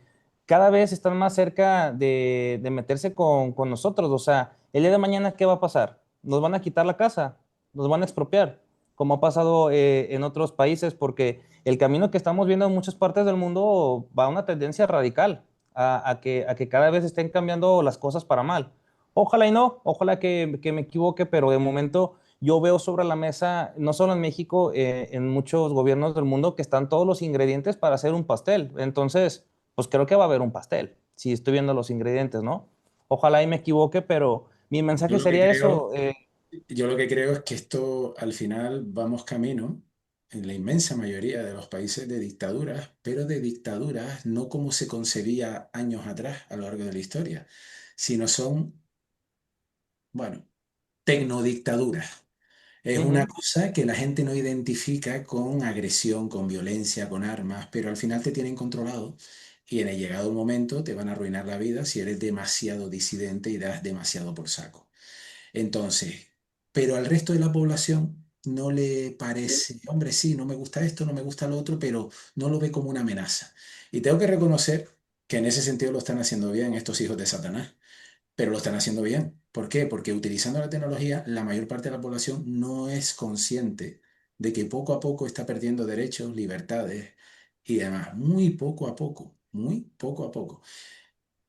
cada vez están más cerca de meterse con nosotros. O sea, el día de mañana, ¿qué va a pasar? ¿Nos van a quitar la casa? ¿Nos van a expropiar? Como ha pasado en otros países, porque el camino que estamos viendo en muchas partes del mundo va a una tendencia radical, a que cada vez estén cambiando las cosas para mal. Ojalá y no, ojalá que me equivoque, pero de momento yo veo sobre la mesa, no solo en México, en muchos gobiernos del mundo, que están todos los ingredientes para hacer un pastel. Entonces, pues creo que va a haber un pastel, si estoy viendo los ingredientes, ¿no? Ojalá y me equivoque, pero mi Yo mensaje lo que sería creo, eso. yo lo que creo es que esto al final vamos camino en la inmensa mayoría de los países de dictaduras, pero de dictaduras no como se concebía años atrás a lo largo de la historia, sino son, bueno, tecnodictaduras. Es una Ujú. cosa que la gente no identifica con agresión, con violencia, con armas, pero al final te tienen controlado y en el llegado momento te van a arruinar la vida si eres demasiado disidente y das demasiado por saco. Entonces, pero al resto de la población no le parece, hombre, sí, no me gusta esto, no me gusta lo otro, pero no lo ve como una amenaza. Y tengo que reconocer que en ese sentido lo están haciendo bien estos hijos de Satanás, pero lo están haciendo bien. ¿Por qué? Porque utilizando la tecnología, la mayor parte de la población no es consciente de que poco a poco está perdiendo derechos, libertades y demás. Muy poco a poco, muy poco a poco.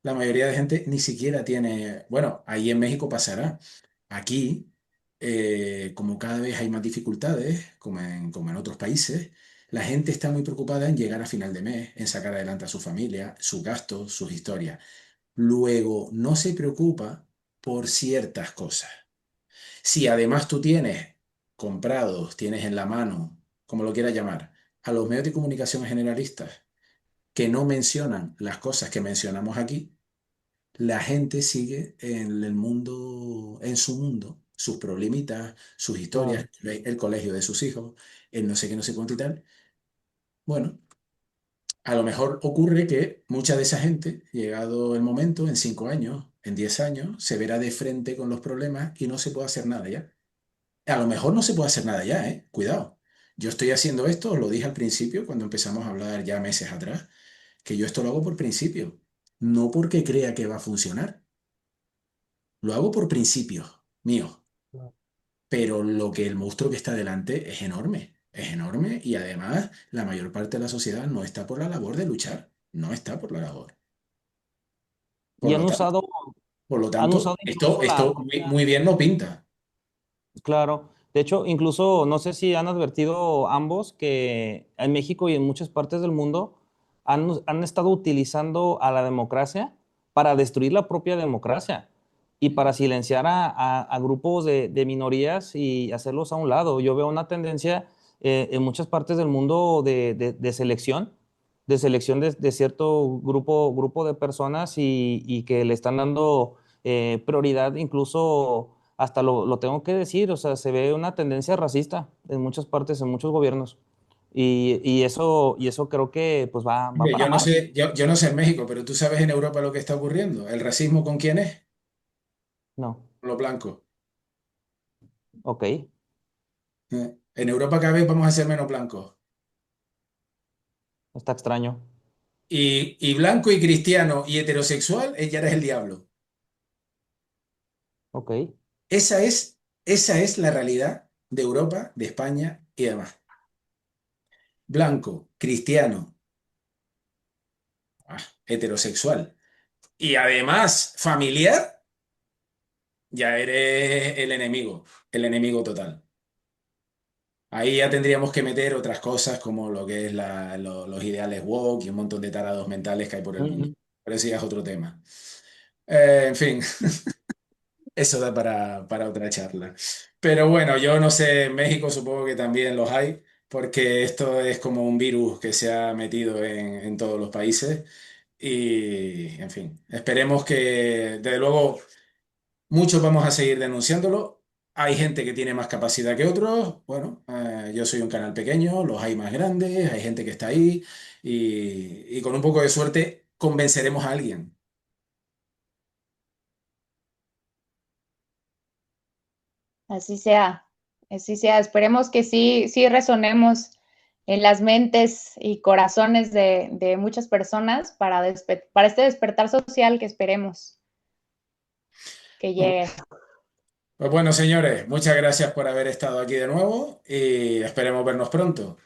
La mayoría de gente ni siquiera tiene, bueno, ahí en México pasará. Aquí, como cada vez hay más dificultades, como en otros países, la gente está muy preocupada en llegar a final de mes, en sacar adelante a su familia, sus gastos, sus historias. Luego, no se preocupa por ciertas cosas. Si además tú tienes comprados, tienes en la mano, como lo quieras llamar, a los medios de comunicación generalistas que no mencionan las cosas que mencionamos aquí, la gente sigue en el mundo, en su mundo, sus problemitas, sus historias, Claro. el colegio de sus hijos, el no sé qué, no sé cuánto y tal. Bueno, a lo mejor ocurre que mucha de esa gente, llegado el momento, en 5 años, en 10 años, se verá de frente con los problemas y no se puede hacer nada ya. A lo mejor no se puede hacer nada ya, ¿eh? Cuidado. Yo estoy haciendo esto, os lo dije al principio, cuando empezamos a hablar ya meses atrás, que yo esto lo hago por principio, no porque crea que va a funcionar. Lo hago por principios míos, pero lo que el monstruo que está delante es enorme y además la mayor parte de la sociedad no está por la labor de luchar, no está por la labor. Por Y lo tanto, por lo han tanto, usado incluso la esto muy, propia. muy bien no pinta. Claro, de hecho, incluso no sé si han advertido ambos que en México y en muchas partes del mundo han estado utilizando a la democracia para destruir la propia democracia y para silenciar a grupos de minorías y hacerlos a un lado. Yo veo una tendencia en muchas partes del mundo de selección de cierto grupo de personas y que le están dando prioridad incluso hasta lo tengo que decir, o sea, se ve una tendencia racista en muchas partes, en muchos gobiernos. Y eso creo que pues va Hombre, para más. yo no sé en México, pero tú sabes en Europa lo que está ocurriendo. ¿El racismo con quién es? No, Con los blancos. ok, En Europa cada vez vamos a ser menos blancos. está extraño. Y blanco y cristiano y heterosexual, ya eres el diablo. Ok, Esa es la realidad de Europa, de España y demás. Blanco, cristiano, heterosexual y además familiar, ya eres el enemigo total. Ahí ya tendríamos que meter otras cosas como lo que es los ideales woke y un montón de tarados mentales que hay por el mundo. ujú. Pero ese ya es otro tema. En fin, eso da para otra charla. Pero bueno, yo no sé, en México supongo que también los hay, porque esto es como un virus que se ha metido en todos los países. Y, en fin, esperemos que, desde luego, muchos vamos a seguir denunciándolo. Hay gente que tiene más capacidad que otros. Bueno, yo soy un canal pequeño, los hay más grandes, hay gente que está ahí y con un poco de suerte convenceremos a alguien. Así sea, así sea. Esperemos que sí, sí resonemos en las mentes y corazones de muchas personas para este despertar social que esperemos que llegue. Pues bueno, señores, muchas gracias por haber estado aquí de nuevo y esperemos vernos pronto.